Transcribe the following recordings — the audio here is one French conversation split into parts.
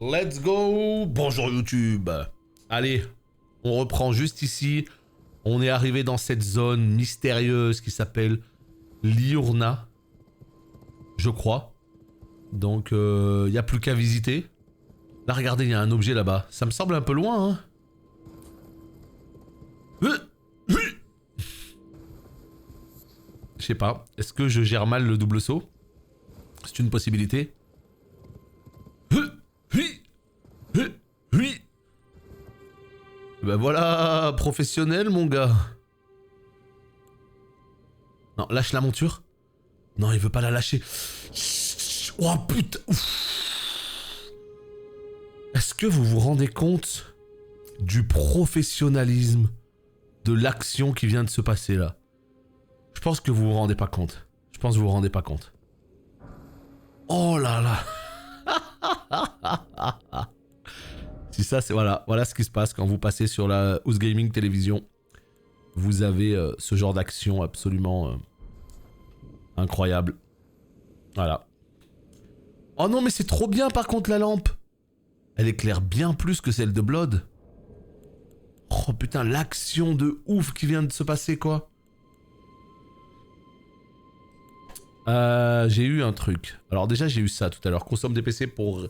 Let's go. Bonjour YouTube. Allez, on reprend juste ici. On est arrivé dans cette zone mystérieuse qui s'appelle Liurna. Je crois. Donc, il n'y a plus qu'à visiter. Là, regardez, il y a un objet là-bas. Ça me semble un peu loin, hein. Je sais pas. Est-ce que je gère mal le double saut? C'est une possibilité. Oui. Ben voilà, professionnel, mon gars. Non, lâche la monture. Non, il veut pas la lâcher. Oh putain. Est-ce que vous vous rendez compte du professionnalisme de l'action qui vient de se passer là? Je pense que vous vous rendez pas compte. Je pense que vous vous rendez pas compte. Oh là là. Si ça c'est voilà ce qui se passe quand vous passez sur la House Gaming Télévision. Vous avez ce genre d'action absolument incroyable. Voilà. Oh non mais c'est trop bien par contre la lampe. Elle éclaire bien plus que celle de Blood. Oh putain l'action de ouf qui vient de se passer quoi. J'ai eu un truc. Alors déjà j'ai eu ça tout à l'heure. Consomme des PC pour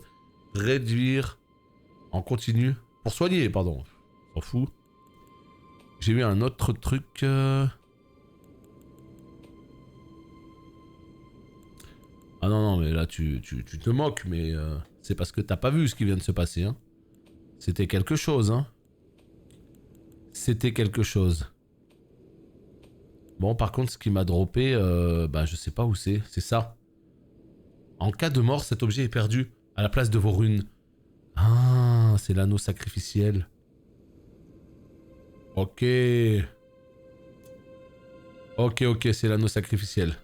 réduire en continu. Pour soigner, pardon. S'en fout. J'ai eu un autre truc. Ah non, mais là tu te moques, mais c'est parce que t'as pas vu ce qui vient de se passer. Hein. C'était quelque chose. Hein. C'était quelque chose. Bon, par contre, ce qui m'a droppé, bah je sais pas où c'est. C'est ça. En cas de mort, cet objet est perdu à la place de vos runes. Ah, c'est l'anneau sacrificiel. Ok. Ok, c'est l'anneau sacrificiel.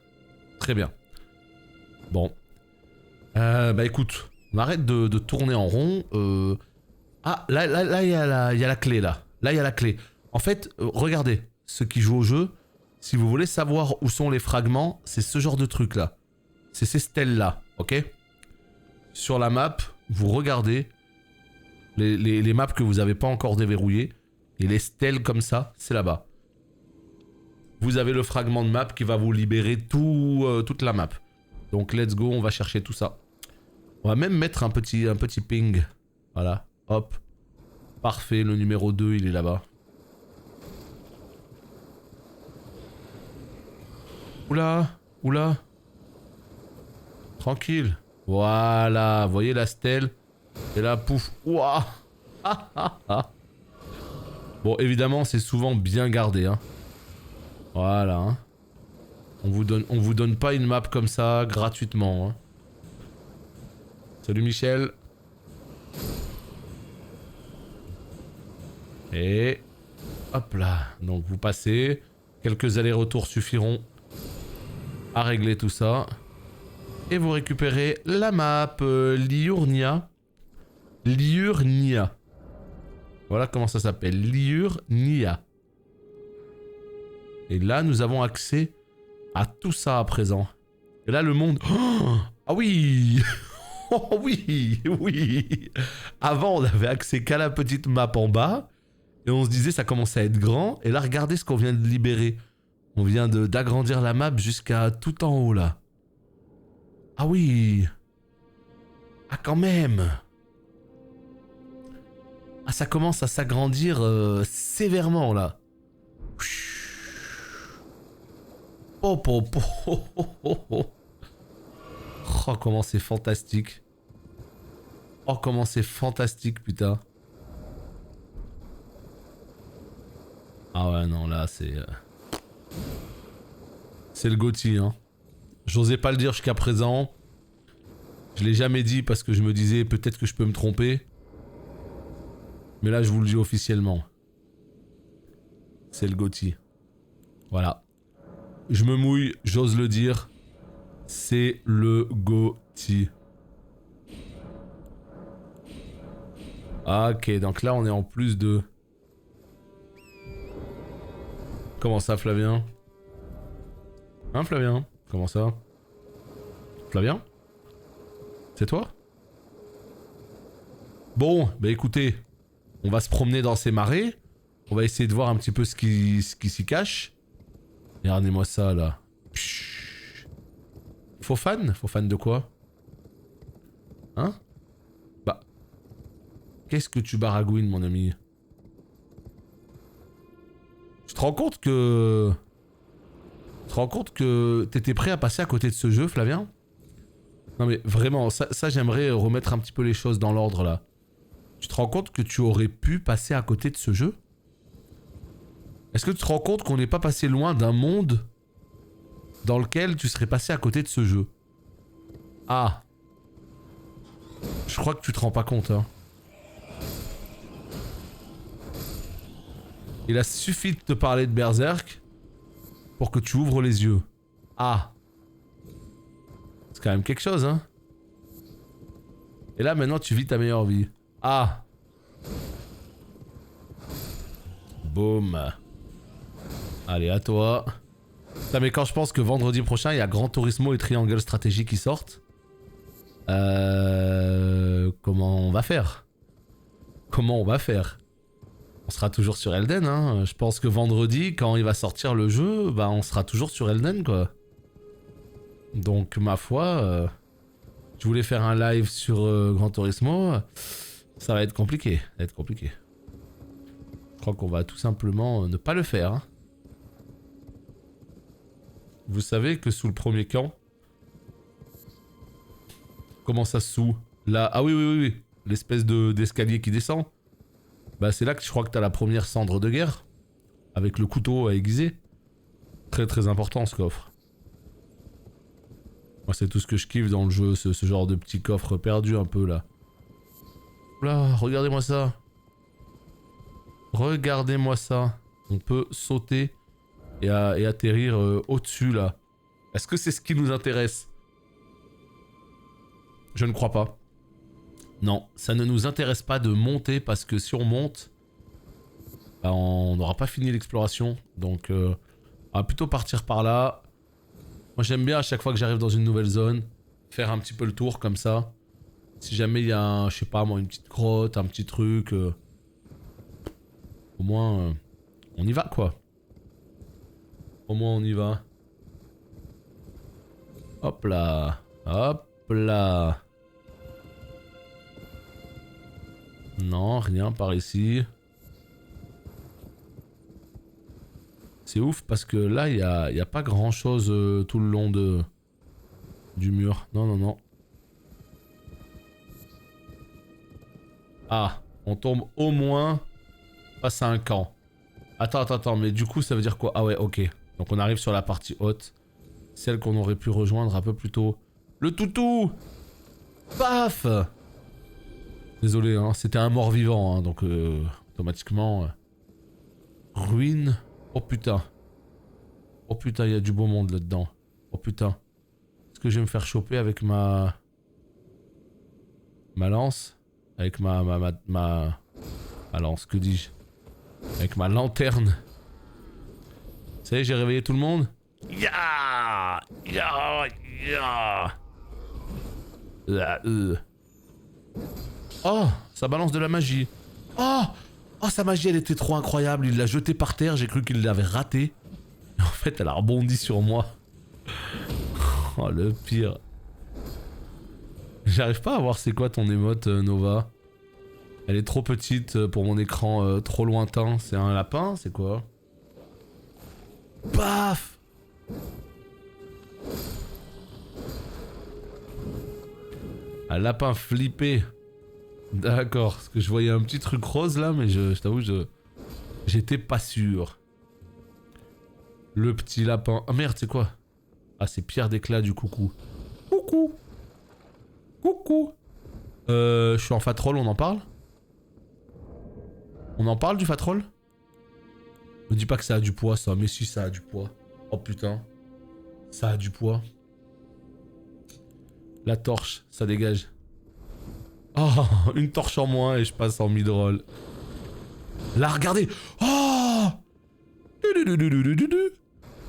Très bien. Bon. Bah écoute, on arrête de tourner en rond. Ah, là, il y a la clé, là. Là, il y a la clé. En fait, regardez, ceux qui jouent au jeu, si vous voulez savoir où sont les fragments, c'est ce genre de truc, là. C'est ces stèles-là, ok? Sur la map, vous regardez les maps que vous n'avez pas encore déverrouillées, et les stèles comme ça, c'est là-bas. Vous avez le fragment de map qui va vous libérer toute la map. Donc let's go, on va chercher tout ça. On va même mettre un petit ping. Voilà, hop. Parfait, le numéro 2, il est là-bas. Oula. Tranquille. Voilà, vous voyez la stèle? Et là, pouf. Ouah. Bon, évidemment, c'est souvent bien gardé. Hein. Voilà. Hein. On vous donne pas une map comme ça gratuitement. Hein. Salut Michel. Et hop là. Donc vous passez. Quelques allers-retours suffiront à régler tout ça. Et vous récupérez la map Liurnia. Liurnia. Voilà comment ça s'appelle. Liurnia. Et là, nous avons accès à tout ça à présent. Et là, le monde... Oh ah oui. Oh oui. Avant, on avait accès qu'à la petite map en bas. Et on se disait, ça commençait à être grand. Et là, regardez ce qu'on vient de libérer. On vient d'agrandir la map jusqu'à tout en haut, là. Ah oui. Ah, quand même. Ah, ça commence à s'agrandir sévèrement, là. Oh, comment c'est fantastique. Oh, comment c'est fantastique, putain. Ah ouais, non, là, c'est... C'est le GOTY, hein. J'osais pas le dire jusqu'à présent. Je l'ai jamais dit parce que je me disais peut-être que je peux me tromper. Mais là, je vous le dis officiellement. C'est le GOTY. Voilà. Je me mouille, j'ose le dire. C'est le GOTY. Ok, donc là, on est en plus de... Comment ça, Flavien? Hein, Flavien? Comment ça? Flavien? C'est toi? Bon, bah écoutez, on va se promener dans ces marais. On va essayer de voir un petit peu ce qui s'y cache. Regardez-moi ça là. Pshhh. Faux fan? Faux fan de quoi? Hein? Bah. Qu'est-ce que tu baragouines, mon ami? Tu te rends compte que... Tu te rends compte que t'étais prêt à passer à côté de ce jeu, Flavien? Non mais vraiment, ça j'aimerais remettre un petit peu les choses dans l'ordre là. Tu te rends compte que tu aurais pu passer à côté de ce jeu? Est-ce que tu te rends compte qu'on n'est pas passé loin d'un monde dans lequel tu serais passé à côté de ce jeu? Ah. Je crois que tu te rends pas compte, hein. Il a suffi de te parler de Berserk pour que tu ouvres les yeux. Ah. C'est quand même quelque chose, hein. Et là, maintenant, tu vis ta meilleure vie. Ah. Boum. Allez, à toi. Putain, mais quand je pense que vendredi prochain, il y a Gran Turismo et Triangle Stratégie qui sortent. Comment on va faire? Comment on va faire? On sera toujours sur Elden, hein. Je pense que vendredi, quand il va sortir le jeu, bah on sera toujours sur Elden, quoi. Donc, ma foi, je voulais faire un live sur Gran Turismo. Ça va être compliqué. Ça va être compliqué. Je crois qu'on va tout simplement ne pas le faire, hein. Vous savez que sous le premier camp... Comment ça sous? Là... Ah oui, oui, oui, oui. L'espèce d'escalier qui descend. Bah c'est là que je crois que t'as la première cendre de guerre. Avec le couteau à aiguiser. Très très important ce coffre. Moi c'est tout ce que je kiffe dans le jeu, ce genre de petit coffre perdu un peu là. Là, regardez-moi ça. Regardez-moi ça. On peut sauter et atterrir au-dessus là. Est-ce que c'est ce qui nous intéresse? Je ne crois pas. Non, ça ne nous intéresse pas de monter parce que si on monte, bah on n'aura pas fini l'exploration. Donc on va plutôt partir par là. Moi j'aime bien à chaque fois que j'arrive dans une nouvelle zone, faire un petit peu le tour comme ça. Si jamais il y a un, je sais pas moi, une petite grotte, un petit truc, au moins on y va quoi. Au moins on y va. Hop là. Hop là. Non, rien par ici. C'est ouf parce que là, il y a pas grand chose tout le long du mur. Non, non, non. Ah, on tombe au moins face à un camp. Attends, attends, attends, mais du coup, ça veut dire quoi? Ah ouais, ok. Donc on arrive sur la partie haute. Celle qu'on aurait pu rejoindre un peu plus tôt. Le toutou! Paf! Désolé, hein, c'était un mort-vivant, hein, donc automatiquement... Ruine. Oh putain. Oh putain, il y a du beau monde là-dedans. Oh putain. Est-ce que je vais me faire choper avec ma lance? Avec ma lance, que dis-je? Avec ma lanterne. Ça y est, j'ai réveillé tout le monde? Ya! Ya! Ya! Oh, ça balance de la magie. Oh! Oh, sa magie, elle était trop incroyable. Il l'a jetée par terre, j'ai cru qu'il l'avait ratée. Et en fait, elle a rebondi sur moi. Oh, le pire. J'arrive pas à voir c'est quoi ton émote, Nova. Elle est trop petite pour mon écran trop lointain. C'est un lapin? C'est quoi? Paf! Un lapin flippé. D'accord, parce que je voyais un petit truc rose là, mais je t'avoue, j'étais pas sûr. Le petit lapin. Ah merde, c'est quoi? Ah, c'est Pierre d'éclat du coucou. Coucou! Coucou! Je suis en fatroll, on en parle? On en parle du fatroll? Me dis pas que ça a du poids ça, mais si ça a du poids. Oh putain. Ça a du poids. La torche, ça dégage. Oh, une torche en moins et je passe en mid-roll. Là, regardez. Oh!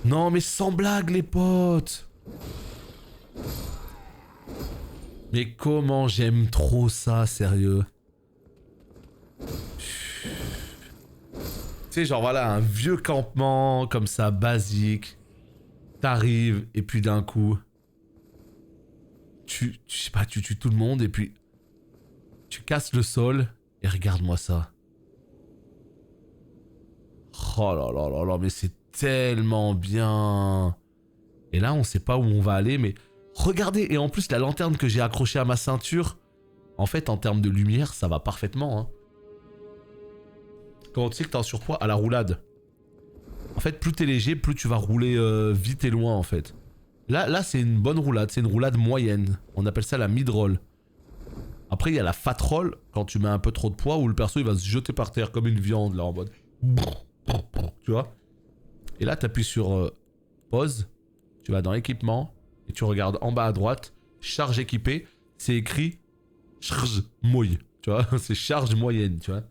Non, mais sans blague, les potes. Mais comment j'aime trop ça, sérieux. sais, genre voilà, un vieux campement comme ça, basique. T'arrives et puis d'un coup, je sais pas, tu tues tout le monde et puis tu casses le sol et regarde-moi ça. Oh là là là là, mais c'est tellement bien. Et là, on sait pas où on va aller, mais regardez, et en plus la lanterne que j'ai accrochée à ma ceinture, en fait, en termes de lumière, ça va parfaitement. Hein. Quand tu sais que t'es en surpoids à la roulade. En fait, plus t'es léger, plus tu vas rouler vite et loin, en fait. Là c'est une bonne roulade, c'est une roulade moyenne. On appelle ça la mid-roll. Après, il y a la fat roll, quand tu mets un peu trop de poids, où le perso, il va se jeter par terre comme une viande, là, en mode... Tu vois? Et là, t'appuies sur pause, tu vas dans équipement, et tu regardes en bas à droite, charge équipée, c'est écrit charge mouille, tu vois? C'est charge moyenne, tu vois?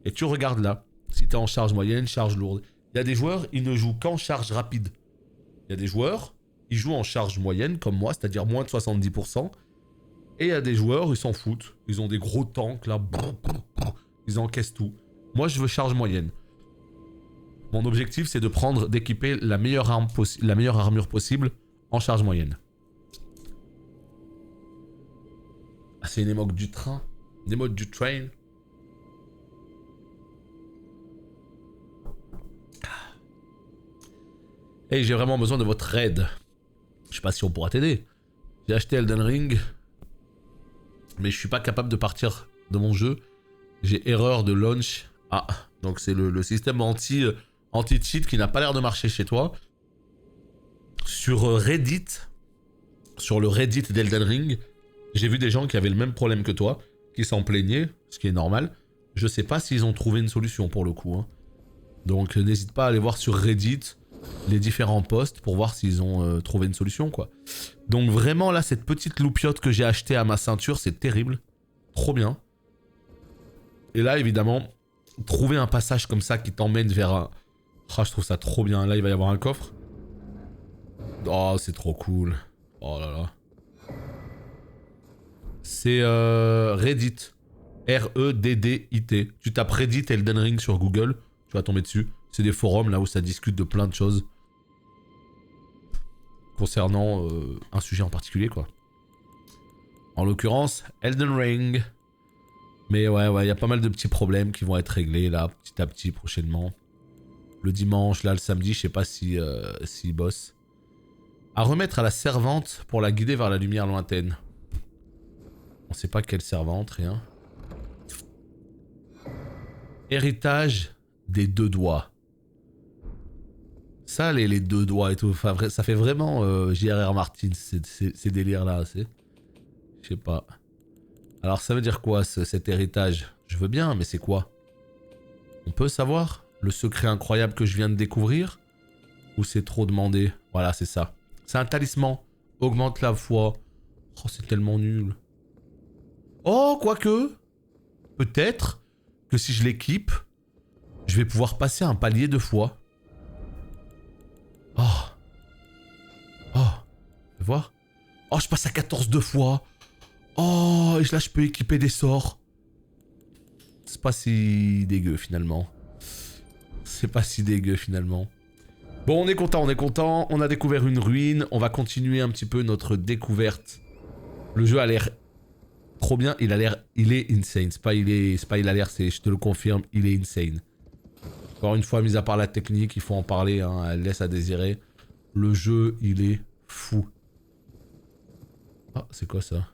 Et tu regardes là, si t'es en charge moyenne, charge lourde. Il y a des joueurs, ils ne jouent qu'en charge rapide. Il y a des joueurs, ils jouent en charge moyenne, comme moi, c'est-à-dire moins de 70%. Et il y a des joueurs, ils s'en foutent. Ils ont des gros tanks, là. Ils encaissent tout. Moi, je veux charge moyenne. Mon objectif, c'est de prendre, d'équiper la meilleure armure possible en charge moyenne. Ah, c'est une émote du train. Une émote du train. Hey, j'ai vraiment besoin de votre aide. Je sais pas si on pourra t'aider. J'ai acheté Elden Ring. Mais je suis pas capable de partir de mon jeu. J'ai erreur de launch. Ah, donc c'est le système anti-cheat qui n'a pas l'air de marcher chez toi. Sur Reddit, sur le Reddit d'Elden Ring, j'ai vu des gens qui avaient le même problème que toi, qui s'en plaignaient, ce qui est normal. Je sais pas s'ils ont trouvé une solution pour le coup. Hein. Donc n'hésite pas à aller voir sur Reddit les différents posts pour voir s'ils ont trouvé une solution, quoi. Donc vraiment là, cette petite loupiote que j'ai achetée à ma ceinture, c'est terrible. Trop bien. Et là, évidemment, trouver un passage comme ça qui t'emmène vers un... Oh, je trouve ça trop bien. Là, il va y avoir un coffre. Oh, c'est trop cool. Oh là là. C'est Reddit. R-E-D-D-I-T. Tu tapes Reddit Elden Ring sur Google, tu vas tomber dessus. C'est des forums là où ça discute de plein de choses. Concernant un sujet en particulier, quoi. En l'occurrence, Elden Ring. Mais ouais, il y a pas mal de petits problèmes qui vont être réglés là, petit à petit, prochainement. Le dimanche, là, le samedi, je sais pas si bosse. À remettre à la servante pour la guider vers la lumière lointaine. On sait pas quelle servante, rien. Héritage des deux doigts. Ça, les deux doigts et tout, ça fait vraiment J.R.R. Martin, ces délires-là, c'est... Je sais pas. Alors ça veut dire quoi, cet héritage? Je veux bien, mais c'est quoi? On peut savoir le secret incroyable que je viens de découvrir? Ou c'est trop demandé? Voilà, c'est ça. C'est un talisman. Augmente la foi. Oh, c'est tellement nul. Oh, quoique. Peut-être que si je l'équipe, je vais pouvoir passer un palier de foi. Oh. Oh. Tu veux voir? Oh, je passe à 14 de foi. Oh, et là, je peux équiper des sorts. C'est pas si dégueu, finalement. C'est pas si dégueu, finalement. Bon, on est content, on est content. On a découvert une ruine. On va continuer un petit peu notre découverte. Le jeu a l'air trop bien. Il est insane. C'est pas il a l'air, c'est, je te le confirme, il est insane. Encore une fois, mis à part la technique, il faut en parler, hein, elle laisse à désirer. Le jeu, il est fou. Ah, c'est quoi ça?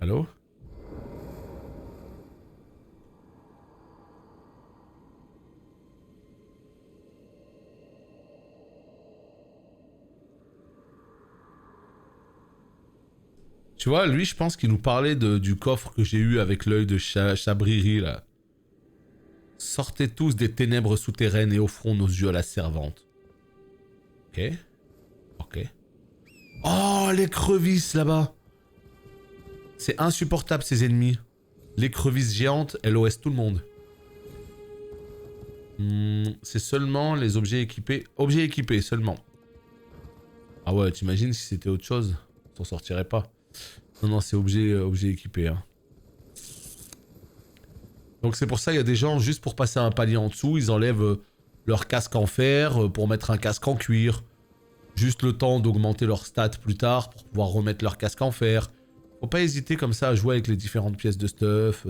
Allô? Tu vois, lui, je pense qu'il nous parlait du coffre que j'ai eu avec l'œil de Chabriri, là. Sortez tous des ténèbres souterraines et offrons nos yeux à la servante. Ok. Ok. Oh, l'écrevisse, là-bas. C'est insupportable, ces ennemis. L'écrevisse géante, elle OS tout le monde. C'est seulement les objets équipés. Objets équipés, seulement. Ah ouais, t'imagines si c'était autre chose? T'en sortirais pas. Non, non, c'est objet équipé. Hein. Donc c'est pour ça, il y a des gens, juste pour passer un palier en dessous, ils enlèvent leur casque en fer pour mettre un casque en cuir. Juste le temps d'augmenter leur stats plus tard pour pouvoir remettre leur casque en fer. Faut pas hésiter comme ça à jouer avec les différentes pièces de stuff.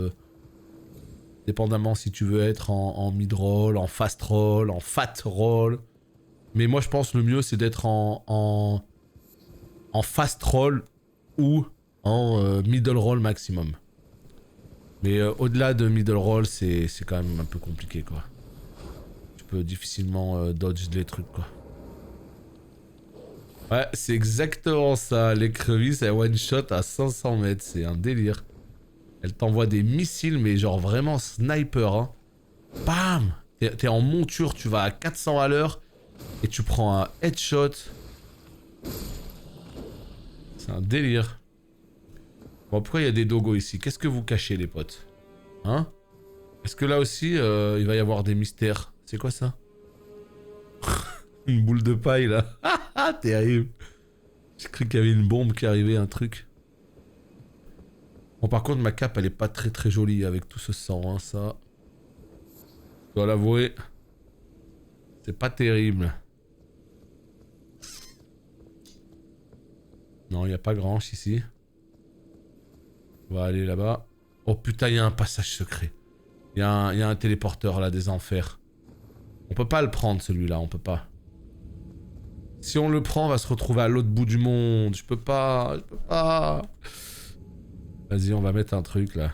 Dépendamment si tu veux être en mid-roll, en fast-roll, en fat-roll. Mais moi je pense le mieux c'est d'être en fast-roll ou en middle-roll maximum. Mais au-delà de middle-roll, c'est quand même un peu compliqué quoi. Tu peux difficilement dodge les trucs quoi. Ouais, c'est exactement ça. L'écrevisse, elle one-shot à 500 mètres. C'est un délire. Elle t'envoie des missiles, mais genre vraiment sniper. Hein. Bam! T'es en monture, tu vas à 400 à l'heure et tu prends un headshot. C'est un délire. Bon, pourquoi il y a des dogos ici? Qu'est-ce que vous cachez, les potes? Hein? Est-ce que là aussi, il va y avoir des mystères? C'est quoi ça? Une boule de paille, là. Ah, terrible. J'ai cru qu'il y avait une bombe qui arrivait, un truc. Bon, par contre, ma cape, elle est pas très très jolie avec tout ce sang, hein, ça. Je dois l'avouer. C'est pas terrible. Non, il n'y a pas grand ici. On va aller là-bas. Oh putain, il y a un passage secret. Il y a un téléporteur là des enfers. On peut pas le prendre celui-là, on peut pas. Si on le prend, on va se retrouver à l'autre bout du monde. Je peux pas. Vas-y, on va mettre un truc là.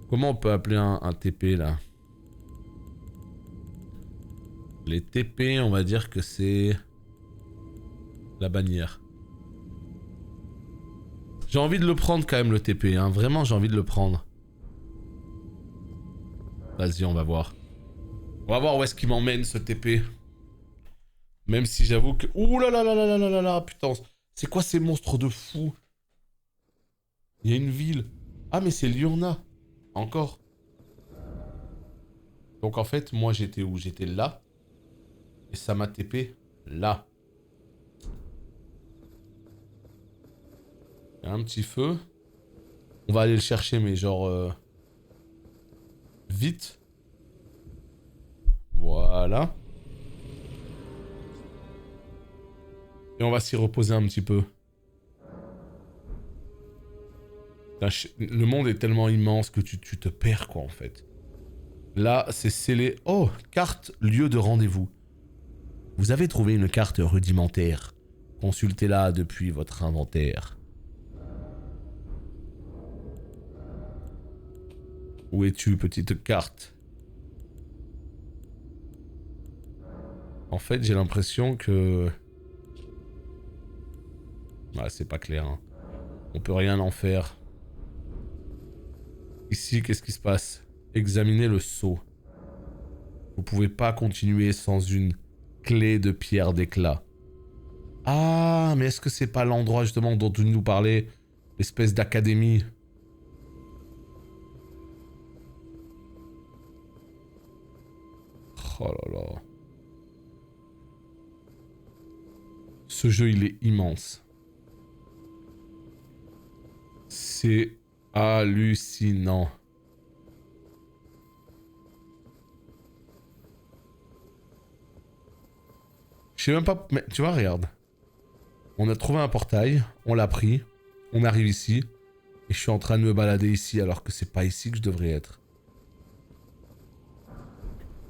Comment on peut appeler un TP là? Les TP, on va dire que c'est la bannière. J'ai envie de le prendre quand même le TP, hein. Vraiment j'ai envie de le prendre. Vas-y, on va voir. On va voir où est-ce qu'il m'emmène ce TP. Même si j'avoue que... Ouh là là là là là là là, putain. C'est quoi ces monstres de fous? Il y a une ville. Ah mais c'est Liurna. Encore. Donc en fait, moi j'étais où? J'étais là. Et ça m'a TP là. Il y a un petit feu. On va aller le chercher mais genre... Vite. Voilà. Et on va s'y reposer un petit peu. Le monde est tellement immense que tu te perds quoi en fait. Là, c'est scellé. Oh, carte, lieu de rendez-vous. Vous avez trouvé une carte rudimentaire. Consultez-la depuis votre inventaire. Où es-tu, petite carte? En fait, j'ai l'impression que... Ah, c'est pas clair. Hein. On peut rien en faire. Ici, qu'est-ce qui se passe? Examinez le sceau. Vous pouvez pas continuer sans une clé de pierre d'éclat. Ah, mais est-ce que c'est pas l'endroit justement dont tu nous parlais? L'espèce d'académie. Oh là là. Ce jeu, il est immense. C'est hallucinant. Je sais même pas... Mais tu vois, regarde. On a trouvé un portail, on l'a pris, on arrive ici, et je suis en train de me balader ici alors que c'est pas ici que je devrais être.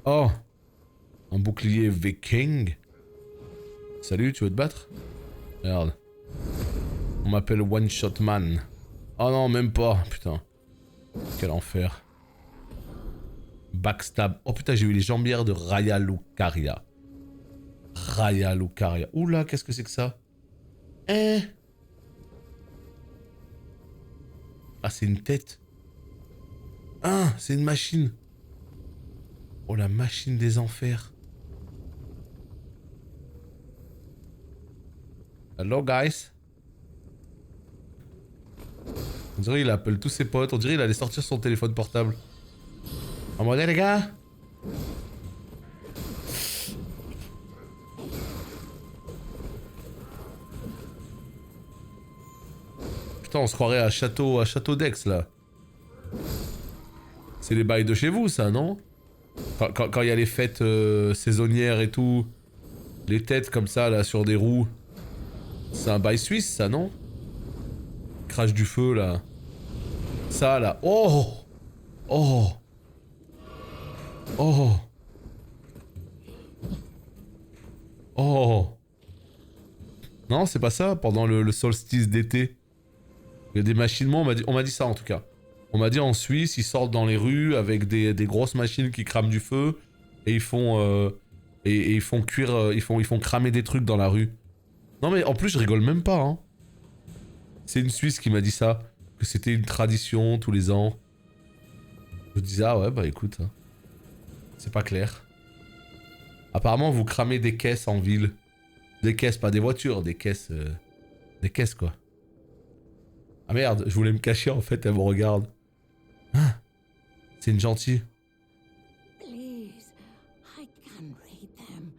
Oh! Un bouclier viking. Salut, tu veux te battre? Regarde. On m'appelle One Shot Man. Oh non, même pas, putain. Quel enfer. Backstab. Oh putain, j'ai eu les jambières de Raya Lucaria. Raya Lucaria. Oula, qu'est-ce que c'est que ça? Ah, c'est une tête. Ah, c'est une machine. Oh, la machine des enfers. Hello, guys. On dirait qu'il appelle tous ses potes. On dirait qu'il allait sortir son téléphone portable. En mode, les gars. Putain, on se croirait à Château d'Aix, là. C'est les bails de chez vous, ça, non? Quand il y a les fêtes saisonnières et tout, les têtes comme ça, là, sur des roues. C'est un bail suisse, ça, non? Crash du feu, là. Ça, là. Oh! Oh! Oh! Oh! Non, c'est pas ça, pendant le solstice d'été. Il y a des machines, moi, on m'a dit ça, en tout cas. On m'a dit en Suisse, ils sortent dans les rues avec des grosses machines qui crament du feu et ils font ils font cuire, ils font cramer des trucs dans la rue. Non mais en plus je rigole même pas. Hein. C'est une Suisse qui m'a dit ça, que c'était une tradition tous les ans. Je disais ah ouais bah écoute, hein. C'est pas clair. Apparemment vous cramez des caisses en ville, des caisses pas des voitures, des caisses quoi. Ah merde, je voulais me cacher en fait, elle me regarde. Ah, c'est une gentille. Please, I can read them.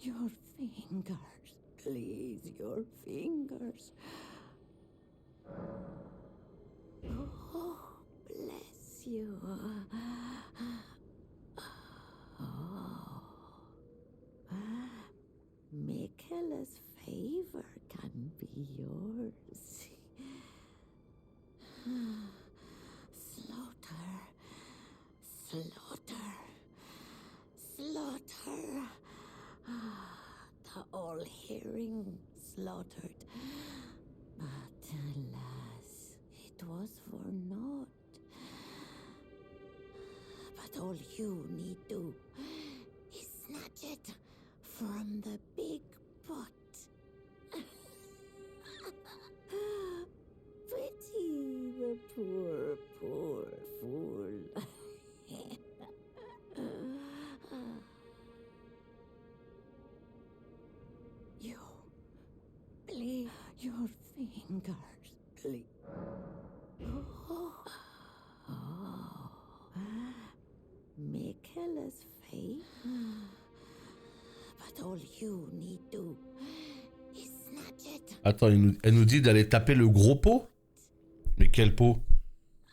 Your fingers, please, your fingers. Oh, bless you. Oh. Michaela's favor can be yours. Slaughter, slaughter, slaughter. The all-hearing slaughtered. But alas, it was for naught. But all you need do is snatch it from the big pot. Pity the poor, poor fool. You, please, your fingers, please. Oh, Michaela's face. But all you need to is snatch it. Attends, elle nous dit d'aller taper le gros pot? Mais quel pot?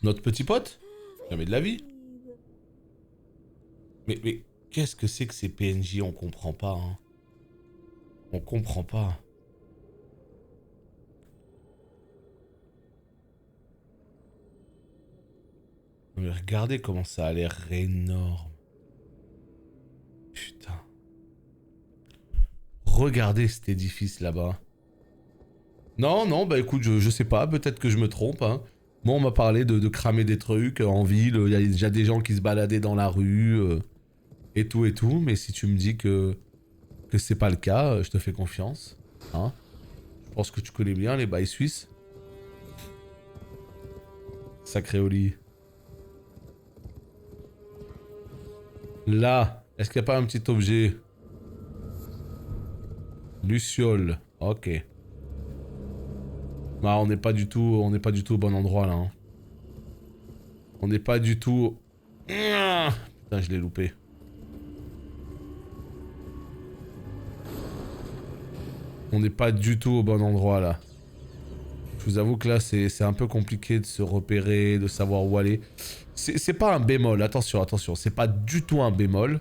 Notre petit pote? Jamais de la vie. Mais qu'est-ce que c'est que ces PNJ? On comprend pas, hein. On comprend pas. Mais regardez comment ça a l'air énorme. Putain. Regardez cet édifice là-bas. Non, non, bah écoute, je sais pas, peut-être que je me trompe, hein. Moi, on m'a parlé de cramer des trucs en ville, il y a déjà des gens qui se baladaient dans la rue, et tout, mais si tu me dis que c'est pas le cas, je te fais confiance, hein. Je pense que tu connais bien les bails suisses. Sacré Oli. Là, est-ce qu'il n'y a pas un petit objet? Luciole, ok. Bah, on n'est pas du tout au bon endroit là. Hein. On n'est pas du tout. Putain, je l'ai loupé. On n'est pas du tout au bon endroit là. Je vous avoue que là, c'est un peu compliqué de se repérer, de savoir où aller. C'est pas un bémol, attention, attention. C'est pas du tout un bémol.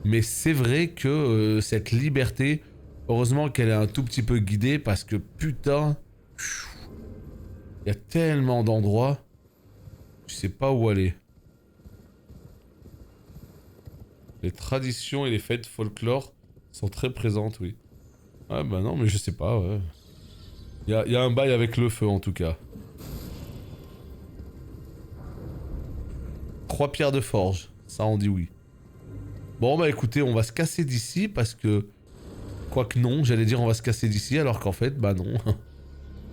Mais c'est vrai que cette liberté, heureusement qu'elle est un tout petit peu guidée parce que putain. Il y a tellement d'endroits. Je sais pas où aller. Les traditions et les fêtes folklore sont très présentes, oui. Ouais, bah non, mais je sais pas, ouais. Il y a un bail avec le feu, en tout cas. 3 pierres de forge. Ça, on dit oui. Bon, bah écoutez, on va se casser d'ici parce que... Quoique non, j'allais dire on va se casser d'ici alors qu'en fait, bah non.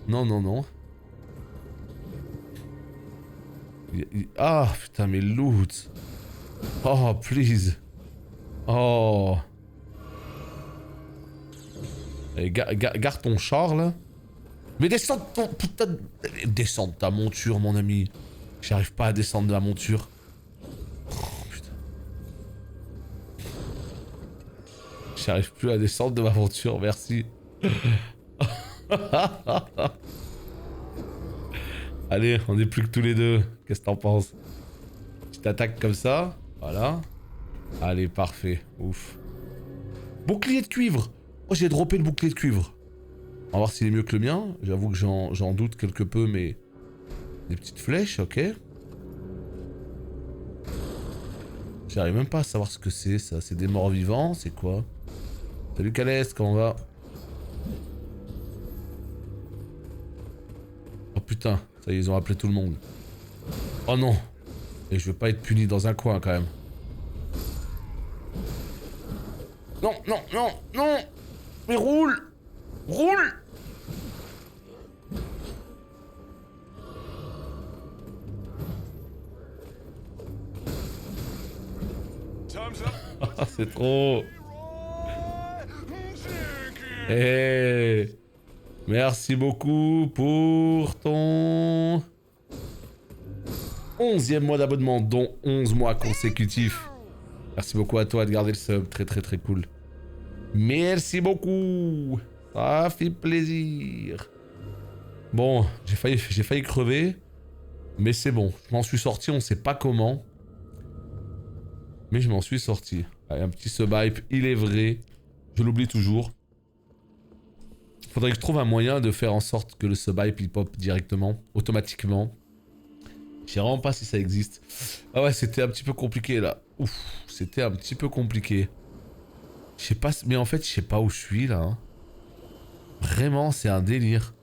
Non, non, non. Ah, putain, mais loot. Oh, please. Oh. Allez, garde ton char, là. Mais descends de ton... Putain de... Descends de ta monture, mon ami. J'arrive pas à descendre de la monture. Oh, putain. J'arrive plus à descendre de ma monture, merci. Allez, on est plus que tous les deux. Qu'est-ce que t'en penses? Petite attaque comme ça. Voilà. Allez, parfait. Ouf. Bouclier de cuivre. Oh, j'ai droppé le bouclier de cuivre. On va voir s'il est mieux que le mien. J'avoue que j'en doute quelque peu, mais... Des petites flèches, ok. J'arrive même pas à savoir ce que c'est, ça. C'est des morts vivants, c'est quoi? Salut Calès, comment on va? Oh putain, ça y est, ils ont appelé tout le monde. Oh non. Et je veux pas être puni dans un coin, quand même. Non, non, non, non. Mais roule. Roule. C'est trop. Hey. Merci beaucoup pour ton 11e mois d'abonnement, dont 11 mois consécutifs. Merci beaucoup à toi de garder le sub, très très très cool. Merci beaucoup. Ça fait plaisir. Bon, j'ai failli crever. Mais c'est bon, je m'en suis sorti, on sait pas comment. Mais je m'en suis sorti. Allez, un petit sub-hype, il est vrai. Je l'oublie toujours. Faudrait que je trouve un moyen de faire en sorte que le sub-hype il pop directement, automatiquement. Je sais vraiment pas si ça existe. Ah ouais, c'était un petit peu compliqué là. Ouf, c'était un petit peu compliqué. Je sais pas, mais en fait, je sais pas où je suis là. Hein. Vraiment, c'est un délire.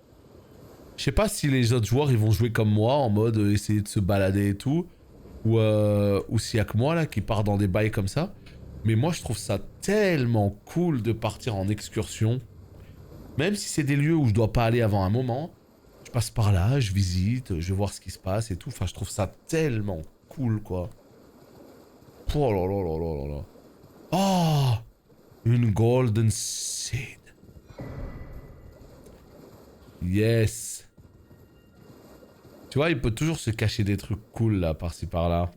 Je sais pas si les autres joueurs ils vont jouer comme moi en mode essayer de se balader et tout. Ou s'il y a que moi là qui part dans des bails comme ça. Mais moi je trouve ça tellement cool de partir en excursion. Même si c'est des lieux où je dois pas aller avant un moment. Je passe par là, je visite, je vais voir ce qui se passe et tout. Enfin je trouve ça tellement cool quoi. Oh là là là là là là. Oh, une golden seed. Yes. Tu vois, il peut toujours se cacher des trucs cool là, par-ci par-là.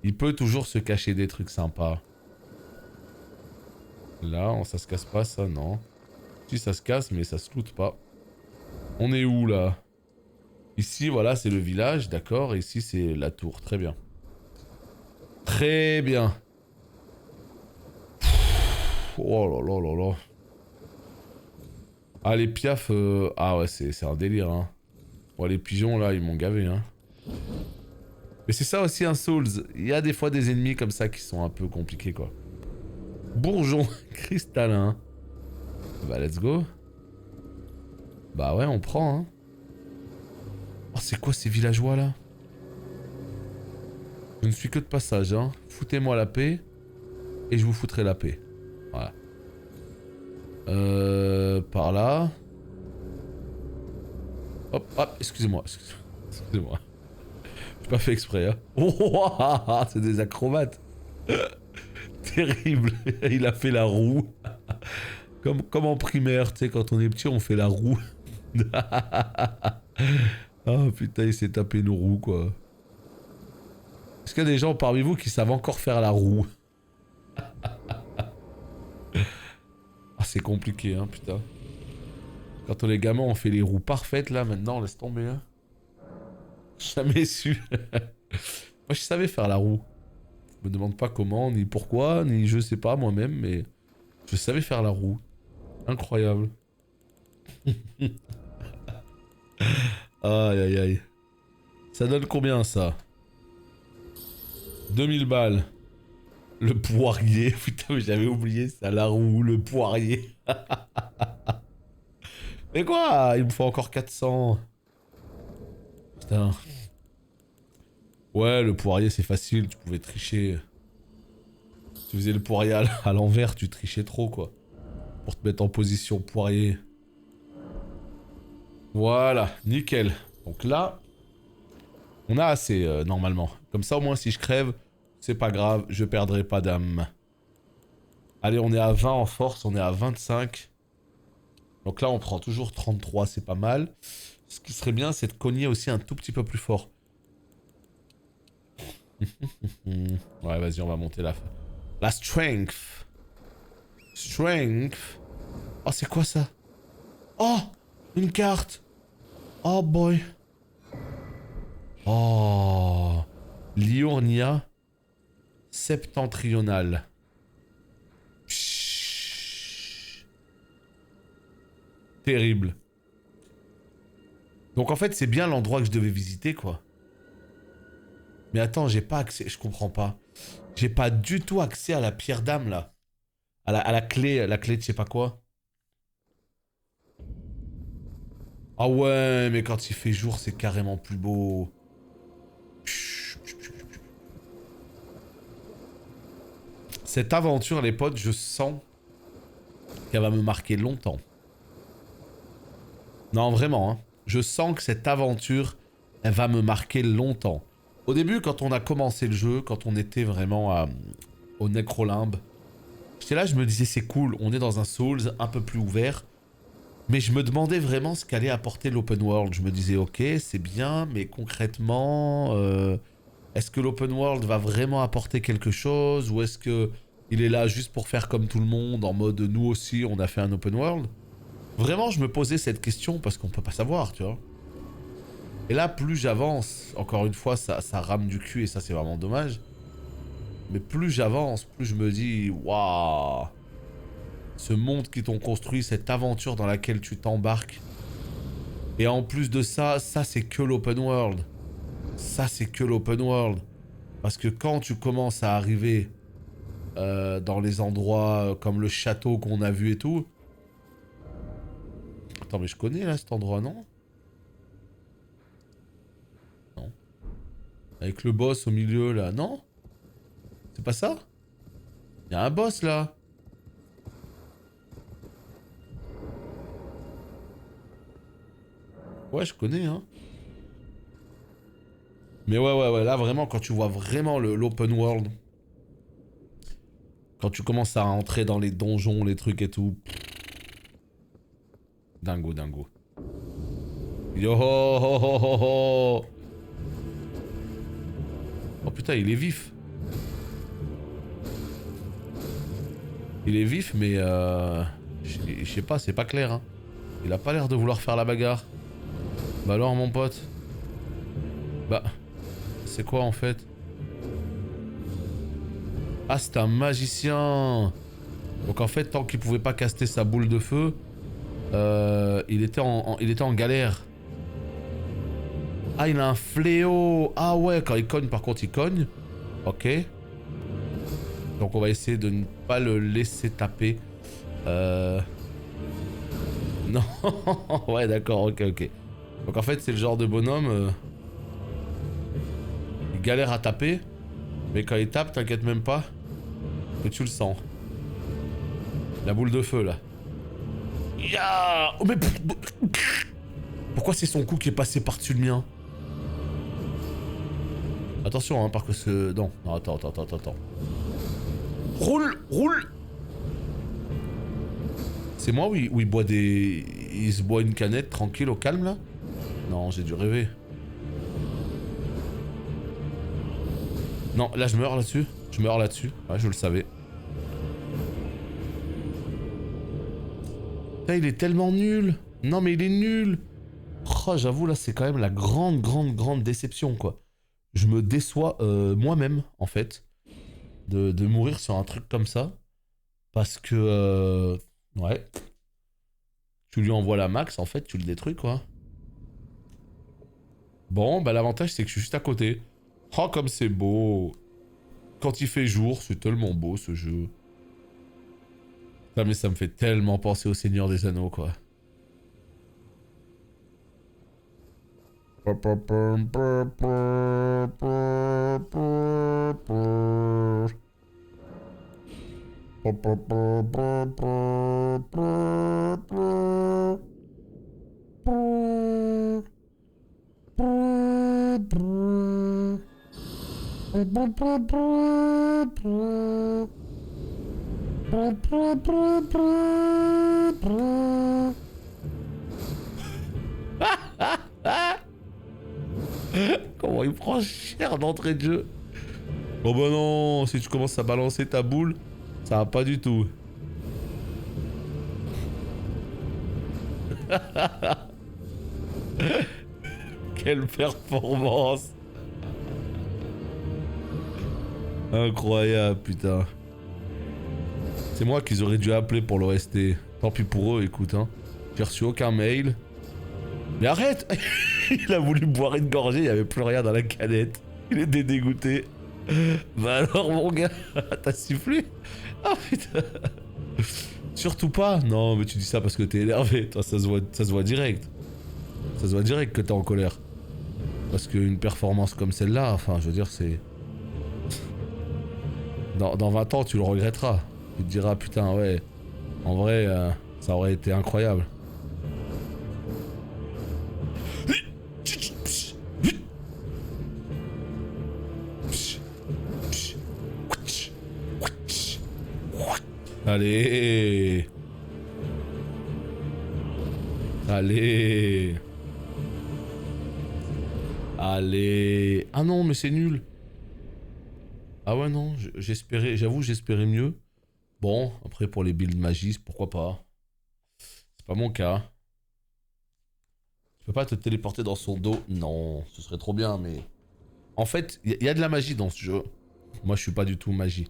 Il peut toujours se cacher des trucs sympas. Là, ça se casse pas ça, non. Si ça se casse, mais ça se loot pas. On est où là? Ici, voilà, c'est le village, d'accord. Et ici, c'est la tour, très bien. Très bien. Oh là là là là. Ah, les piafs... Ah ouais, c'est un délire, hein. Bon, les pigeons, là, ils m'ont gavé, hein. Mais c'est ça aussi un Souls. Il y a des fois des ennemis comme ça qui sont un peu compliqués, quoi. Bourgeon cristallin. Bah, let's go. Bah ouais, on prend, hein. Oh, c'est quoi ces villageois, là? Je ne suis que de passage, hein. Foutez-moi la paix. Et je vous foutrai la paix. Voilà. Par là. Hop, hop, excusez-moi. Excusez-moi. J'ai pas fait exprès, hein. Oh, c'est des acrobates. Terrible. Il a fait la roue. Comme en primaire, tu sais, quand on est petit, on fait la roue. Oh putain, il s'est tapé une roue, quoi. Est-ce qu'il y a des gens parmi vous qui savent encore faire la roue? Ah, c'est compliqué, hein, putain. Quand on est gamin, on fait les roues parfaites, là, maintenant, laisse tomber, hein. Jamais su. Moi, je savais faire la roue. Je me demande pas comment, ni pourquoi, ni je sais pas moi-même, mais je savais faire la roue. Incroyable. Aïe aïe aïe. Ça donne combien ça? 2000 balles. Le poirier. Putain, mais j'avais oublié ça, la roue, le poirier. Mais quoi? Il me faut encore 400. Putain. Ouais, le poirier c'est facile, tu pouvais tricher. Tu faisais le poirier à l'envers, tu trichais trop quoi. Pour te mettre en position poirier. Voilà, nickel. Donc là, on a assez normalement. Comme ça au moins si je crève, c'est pas grave, je perdrai pas d'âme. Allez, on est à 20 en force, on est à 25. Donc là on prend toujours 33, c'est pas mal. Ce qui serait bien c'est de cogner aussi un tout petit peu plus fort. Ouais, vas-y, on va monter la strength. Strength. Oh, c'est quoi ça? Oh, une carte. Oh boy. Oh, Liurnia septentrionale. Pshhh. Terrible. Donc en fait, c'est bien l'endroit que je devais visiter, quoi. Mais attends, j'ai pas accès... Je comprends pas. J'ai pas du tout accès à la pierre d'âme, là. À la clé de je sais pas quoi. Ah ouais, mais quand il fait jour, c'est carrément plus beau. Cette aventure, les potes, je sens qu'elle va me marquer longtemps. Non, vraiment, hein. Je sens que cette aventure, elle va me marquer longtemps. Au début, quand on a commencé le jeu, quand on était vraiment au Necrolimbe, j'étais là, je me disais, c'est cool, on est dans un Souls un peu plus ouvert. Mais je me demandais vraiment ce qu'allait apporter l'open world. Je me disais, ok, c'est bien, mais concrètement, est-ce que l'open world va vraiment apporter quelque chose? Ou est-ce que il est là juste pour faire comme tout le monde, en mode, nous aussi, on a fait un open world? Vraiment, je me posais cette question parce qu'on peut pas savoir, tu vois. Et là, plus j'avance, encore une fois, ça rame du cul et ça, c'est vraiment dommage. Mais plus j'avance, plus je me dis, waouh, ce monde qu'ils t'ont construit, cette aventure dans laquelle tu t'embarques. Et en plus de ça, ça c'est que l'open world. Ça c'est que l'open world. Parce que quand tu commences à arriver dans les endroits comme le château qu'on a vu et tout... Attends, mais je connais là cet endroit, non? Non. Avec le boss au milieu là, non? C'est pas ça? Il y a un boss là. Ouais, je connais, hein. Mais ouais, là vraiment, quand tu vois vraiment l'open world, quand tu commences à entrer dans les donjons, les trucs et tout. Dingo, dingo. Yo ho ho ho ho ho. Oh putain, il est vif. Il est vif, mais je sais pas, c'est pas clair, hein. Il a pas l'air de vouloir faire la bagarre. Bah alors, mon pote. Bah, c'est quoi en fait? Ah, c'est un magicien. Donc en fait, tant qu'il pouvait pas caster sa boule de feu, il était en galère. Ah, il a un fléau. Ah ouais, quand il cogne, par contre, il cogne. Ok. Donc on va essayer de ne pas le laisser taper. Non. Ouais, d'accord, ok. Donc en fait, c'est le genre de bonhomme... il galère à taper. Mais quand il tape, t'inquiète même pas. Que tu le sens. La boule de feu, là. Ya oh, mais... Pourquoi c'est son coup qui est passé par-dessus le mien? Attention, hein, parce que ce... Non, attends. Roule. C'est moi où il boit des... Il se boit une canette tranquille au calme, là? Non, j'ai dû rêver. Non, là, je meurs là-dessus. Ouais, je le savais. Là, il est tellement nul. Non, mais il est nul. Oh, j'avoue, là, c'est quand même la grande déception, quoi. Je me déçois moi-même, en fait, de mourir sur un truc comme ça. Parce que... ouais. Tu lui envoies la max, en fait, tu le détruis, quoi. Bon, bah l'avantage, c'est que je suis juste à côté. Oh, comme c'est beau. Quand il fait jour, c'est tellement beau, ce jeu. Non, mais ça me fait tellement penser au Seigneur des Anneaux, quoi. Comment il prend cher d'entrée de jeu. Oh bah non, si tu commences à balancer ta boule, ça va pas du tout. Quelle performance. Incroyable, putain. C'est moi qu'ils auraient dû appeler pour l'OST. Tant pis pour eux, écoute, hein. J'ai reçu aucun mail. Mais arrête. Il a voulu boire une gorgée, il n'y avait plus rien dans la canette. Il était dégoûté. Bah alors, mon gars, t'as sifflé? Ah putain. Surtout pas. Non, mais tu dis ça parce que t'es énervé. Toi, ça se voit direct. Ça se voit direct que t'es en colère. Parce qu'une performance comme celle-là, enfin, je veux dire, c'est... Dans 20 ans, tu le regretteras. Tu te diras, putain, ouais, en vrai, ça aurait été incroyable. Allez. Allez. Allez. Ah non, mais c'est nul. Ah ouais, non, j'espérais, j'avoue, j'espérais mieux. Bon, après pour les builds magie, pourquoi pas. C'est pas mon cas. Tu peux pas te téléporter dans son dos? Non, ce serait trop bien, mais... En fait, il y a de la magie dans ce jeu. Moi, je suis pas du tout magie.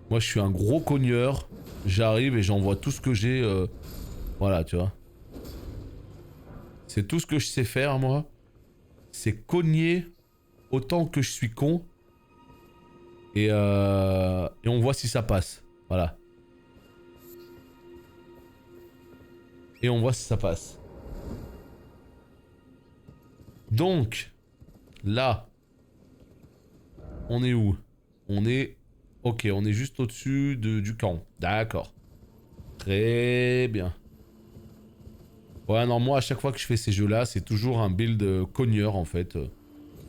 Moi, je suis un gros cogneur. J'arrive et j'envoie tout ce que j'ai. Voilà, tu vois. C'est tout ce que je sais faire, moi. C'est cogner autant que je suis con. Et on voit si ça passe. Voilà. Et on voit si ça passe. Donc, là, on est où? On est... Ok, on est juste au-dessus du camp. D'accord. Très bien. Ouais, non, moi, à chaque fois que je fais ces jeux-là, c'est toujours un build cogneur, en fait.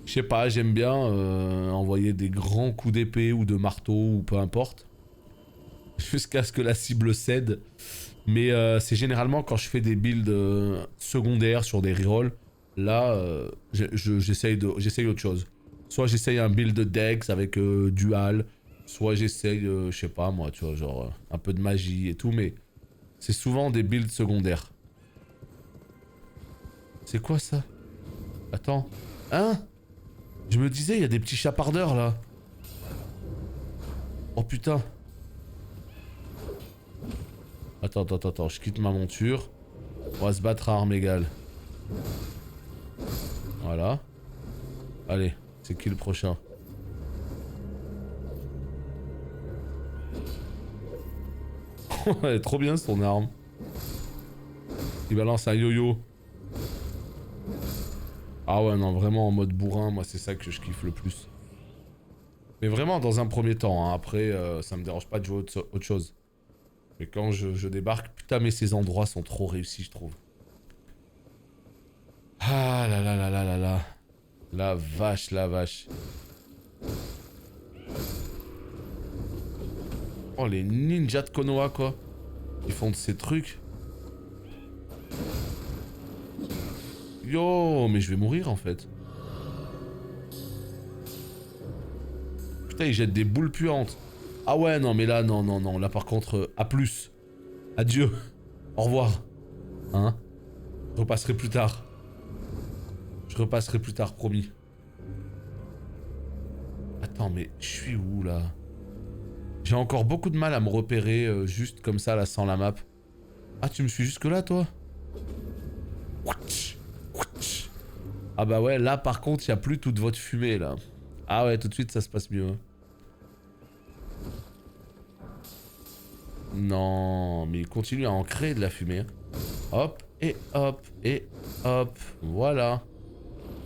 Je sais pas, j'aime bien envoyer des grands coups d'épée ou de marteau, ou peu importe. Jusqu'à ce que la cible cède. Mais c'est généralement quand je fais des builds secondaires sur des rerolls. Là, j'essaye autre chose. Soit j'essaye un build Dex avec dual. Soit j'essaye, je sais pas moi, tu vois, genre un peu de magie et tout. Mais c'est souvent des builds secondaires. C'est quoi ça? Attends. Hein? Je me disais, il y a des petits chapardeurs là. Oh putain. Attends, je quitte ma monture. On va se battre à armes égales. Voilà. Allez, c'est qui le prochain? Elle est trop bien son arme. Il balance un yo-yo. Ah ouais, non, vraiment en mode bourrin, moi c'est ça que je kiffe le plus. Mais vraiment dans un premier temps, hein. Après ça me dérange pas de jouer autre chose. Mais quand je débarque, putain mais ces endroits sont trop réussis je trouve. Ah là là là là là là. La vache, la vache. Oh les ninjas de Konoha quoi. Ils font de ces trucs. Yo, mais je vais mourir en fait. Putain, ils jettent des boules puantes. Ah ouais, non, mais là, non, non, non. Là, par contre, à plus. Adieu. Au revoir. Hein? Je repasserai plus tard. Je repasserai plus tard, promis. Attends, mais je suis où, là? J'ai encore beaucoup de mal à me repérer, juste comme ça, là, sans la map. Ah, tu me suis jusque là, toi? Ah bah ouais, là, par contre, il n'y a plus toute votre fumée, là. Ah ouais, tout de suite, ça se passe mieux. Hein. Non, mais il continue à en créer de la fumée. Hein. Hop, et hop, et hop. Voilà.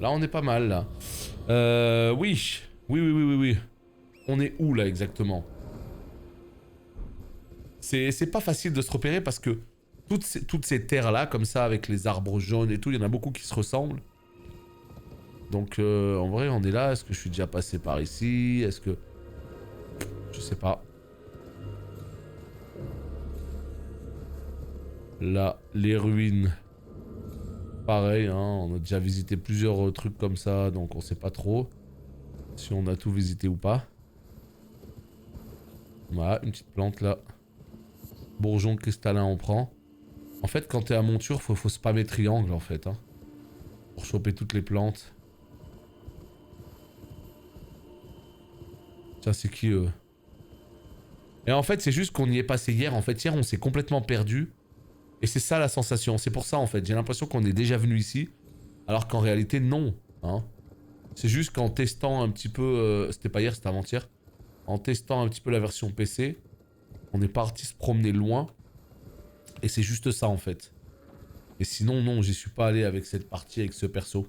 Là, on est pas mal, là. Oui. Oui. On est où, là, exactement? C'est pas facile de se repérer parce que toutes ces terres-là, comme ça, avec les arbres jaunes et tout, il y en a beaucoup qui se ressemblent. Donc, en vrai, on est là. Est-ce que je suis déjà passé par ici? Est-ce que... Je sais pas. Là, les ruines. Pareil, hein, on a déjà visité plusieurs trucs comme ça, donc on sait pas trop si on a tout visité ou pas. Voilà, une petite plante là. Bourgeon cristallin, on prend. En fait, quand t'es à monture, faut spammer triangle en fait. Hein, pour choper toutes les plantes. Tiens, c'est qui eux? Et en fait, c'est juste qu'on y est passé hier. En fait, hier, on s'est complètement perdu. Et c'est ça la sensation. C'est pour ça, en fait. J'ai l'impression qu'on est déjà venu ici. Alors qu'en réalité, non. Hein. C'est juste qu'en testant un petit peu... c'était pas hier, c'était avant-hier. En testant un petit peu la version PC, on est parti se promener loin. Et c'est juste ça, en fait. Et sinon, non, j'y suis pas allé avec cette partie, avec ce perso.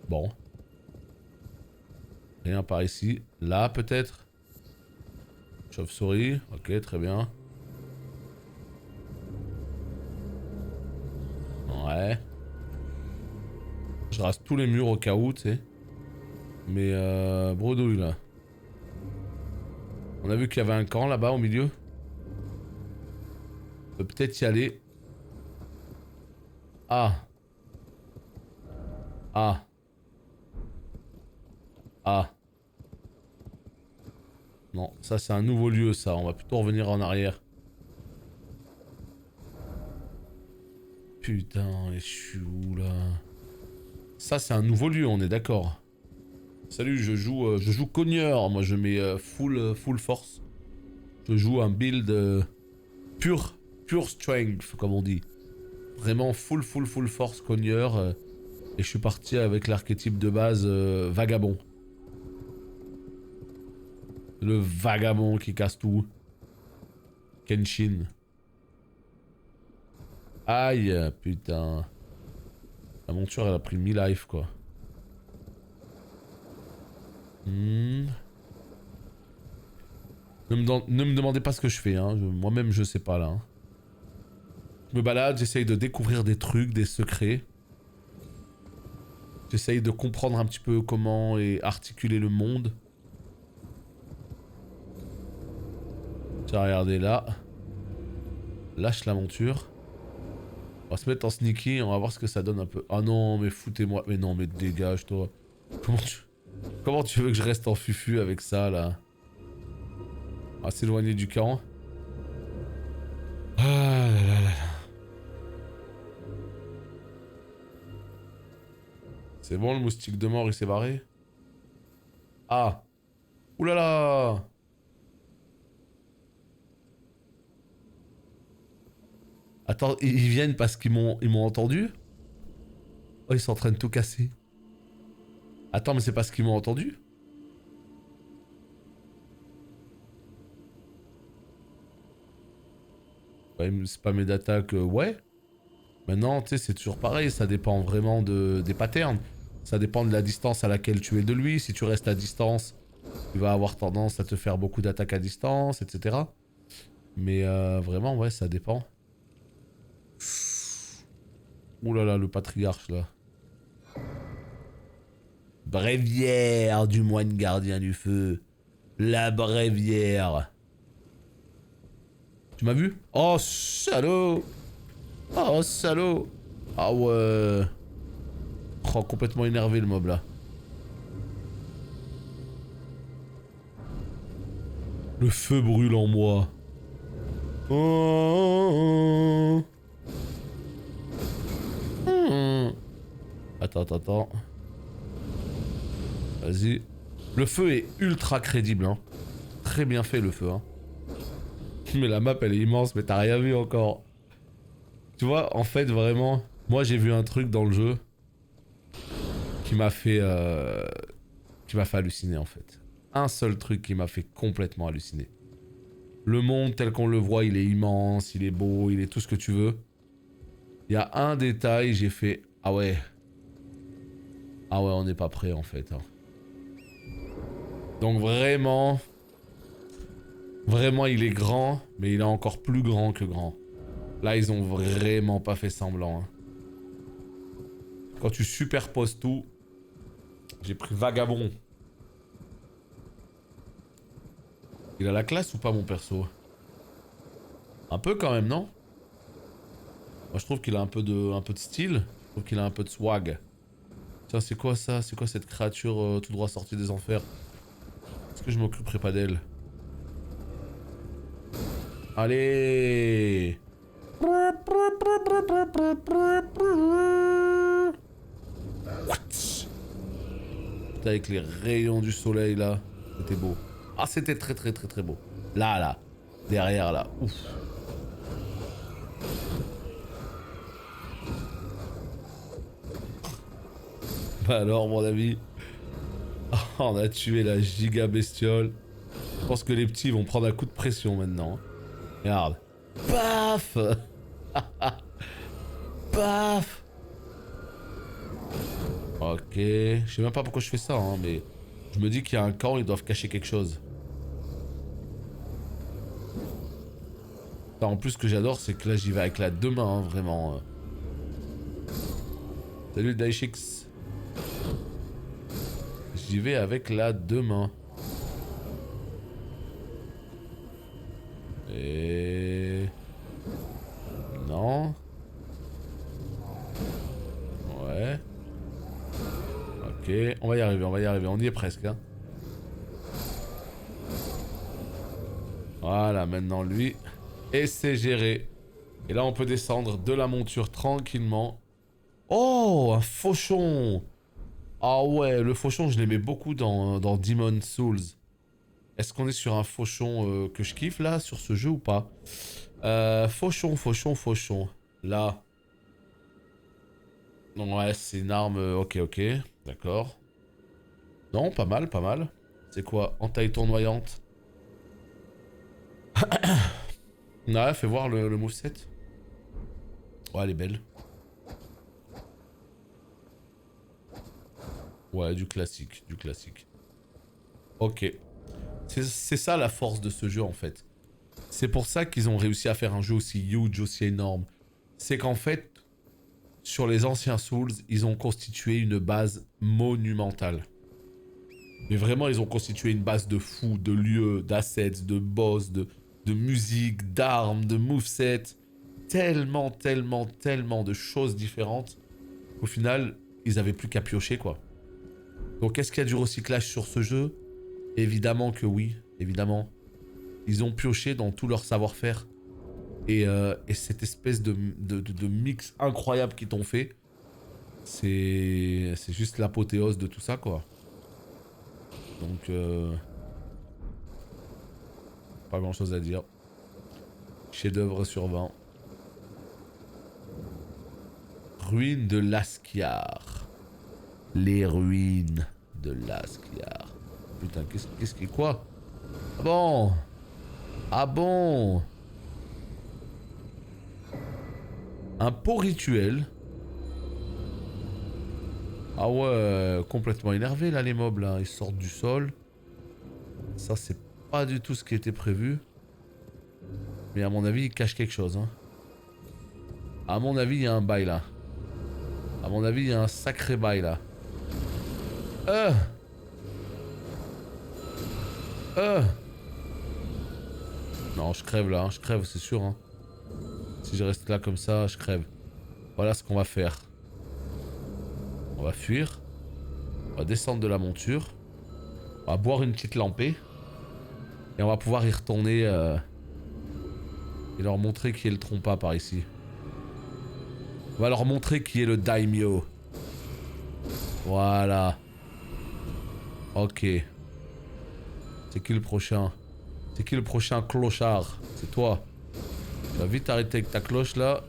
Bon. Rien par ici. Là, peut-être. Chauve-souris. Ok, très bien. Ouais. Je rase tous les murs au cas où, tu sais. Mais bredouille, là. On a vu qu'il y avait un camp, là-bas, au milieu. On peut peut-être y aller. Ah. Ah. Ah. Non, ça c'est un nouveau lieu ça, on va plutôt revenir en arrière. Putain, je suis où là? Ça c'est un nouveau lieu, on est d'accord. Salut, je joue cogneur, moi je mets full force. Je joue un build pure strength comme on dit. Vraiment full force cogneur. Et je suis parti avec l'archétype de base vagabond. Le vagabond qui casse tout. Kenshin. Aïe, putain. La monture, elle a pris 1000 life, quoi. Ne me demandez pas ce que je fais, hein. Moi-même, je sais pas, là. Hein. Je me balade, j'essaye de découvrir des trucs, des secrets. J'essaye de comprendre un petit peu comment est articulé le monde. Tiens, regardez là. Lâche la monture. On va se mettre en sneaky, on va voir ce que ça donne un peu. Ah non, mais foutez-moi. Mais non, mais dégage, toi. Comment tu veux que je reste en fufu avec ça, là? On va s'éloigner du camp. Ah là là là. C'est bon, le moustique de mort, il s'est barré? Ah. Oulala. Attends, ils viennent parce qu'ils m'ont entendu? Oh, ils sont en train de tout casser. Attends, mais c'est parce qu'ils m'ont entendu? Ouais, spammer d'attaque, ouais. Maintenant, tu sais, c'est toujours pareil, ça dépend vraiment des patterns. Ça dépend de la distance à laquelle tu es de lui. Si tu restes à distance, tu vas avoir tendance à te faire beaucoup d'attaques à distance, etc. Mais vraiment, ouais, ça dépend. Ouh là là, le patriarche, là. Bréviaire du moine gardien du feu. La bréviaire. Tu m'as vu? Oh, salaud! Oh, salaud! Ah ouais. Oh, complètement énervé le mob là. Le feu brûle en moi. Oh. Attends. Vas-y. Le feu est ultra crédible, hein. Très bien fait le feu, hein. Mais la map elle est immense, mais t'as rien vu encore. Tu vois, en fait, vraiment, moi j'ai vu un truc dans le jeu qui m'a fait halluciner en fait. Un seul truc qui m'a fait complètement halluciner. Le monde tel qu'on le voit, il est immense, il est beau, il est tout ce que tu veux. Il y a un détail, j'ai fait ah ouais. Ah ouais, on n'est pas prêt en fait. Hein. Donc vraiment, il est grand, mais il est encore plus grand que grand. Là, ils ont vraiment pas fait semblant. Hein. Quand tu superposes tout, j'ai pris vagabond. Il a la classe ou pas mon perso? Un peu quand même, non? Moi je trouve qu'il a un peu de style. Je trouve qu'il a un peu de swag. Tiens, c'est quoi ça? C'est quoi cette créature tout droit sortie des enfers? Est-ce que je m'occuperai pas d'elle? Allez! What? Putain, avec les rayons du soleil là. C'était beau. Ah, c'était très très très très beau. Là. Derrière là. Ouf. Bah alors, mon ami. On a tué la giga bestiole. Je pense que les petits vont prendre un coup de pression maintenant. Regarde. Paf. Paf. Ok. Je sais même pas pourquoi je fais ça, hein, mais je me dis qu'il y a un camp, ils doivent cacher quelque chose. En plus, ce que j'adore, c'est que là, j'y vais avec la deux mains, hein, vraiment. Salut Daishix. J'y vais avec la deux mains. Et... Non. Ouais. Ok, on va y arriver, on y est presque. Hein. Voilà, maintenant lui. Et c'est géré. Et là, on peut descendre de la monture tranquillement. Oh, un fauchon. Ah ouais, le fauchon, je l'aimais beaucoup dans Demon's Souls. Est-ce qu'on est sur un fauchon que je kiffe là, sur ce jeu ou pas? Fauchon. Là. Ouais, c'est une arme... ok, d'accord. Non, pas mal. C'est quoi? Entaille tournoyante. Ouais, fais voir le moveset. Ouais, elle est belle. Ouais, du classique. Ok. C'est ça la force de ce jeu en fait. C'est pour ça qu'ils ont réussi à faire un jeu aussi huge, aussi énorme. C'est qu'en fait, sur les anciens Souls, ils ont constitué une base monumentale. Mais vraiment, ils ont constitué une base de fous, de lieux, d'assets, de boss, de musique, d'armes, de movesets. Tellement de choses différentes. Au final, ils avaient plus qu'à piocher quoi. Donc est-ce qu'il y a du recyclage sur ce jeu? Évidemment que oui, évidemment. Ils ont pioché dans tout leur savoir-faire. Et cette espèce de mix incroyable qu'ils t'ont fait, c'est juste l'apothéose de tout ça, quoi. Donc, pas grand-chose à dire. Chef-d'œuvre sur 20. Ruines de Laskiar. Les ruines de Laskiar. Putain, qu'est-ce qui... Quoi? Ah bon? Ah bon? Un pot rituel. Ah ouais, complètement énervé là les mobs là, ils sortent du sol. Ça c'est pas du tout ce qui était prévu. Mais à mon avis ils cachent quelque chose. Hein. À mon avis il y a un bail là. À mon avis il y a un sacré bail là. Non je crève là, hein. Je crève c'est sûr. Hein. Si je reste là comme ça, je crève. Voilà ce qu'on va faire. On va fuir. On va descendre de la monture. On va boire une petite lampée. Et on va pouvoir y retourner et leur montrer qui est le trompa par ici. On va leur montrer qui est le daimyo. Voilà. Ok. C'est qui le prochain? C'est qui le prochain clochard? C'est toi. Tu vas vite arrêter avec ta cloche là.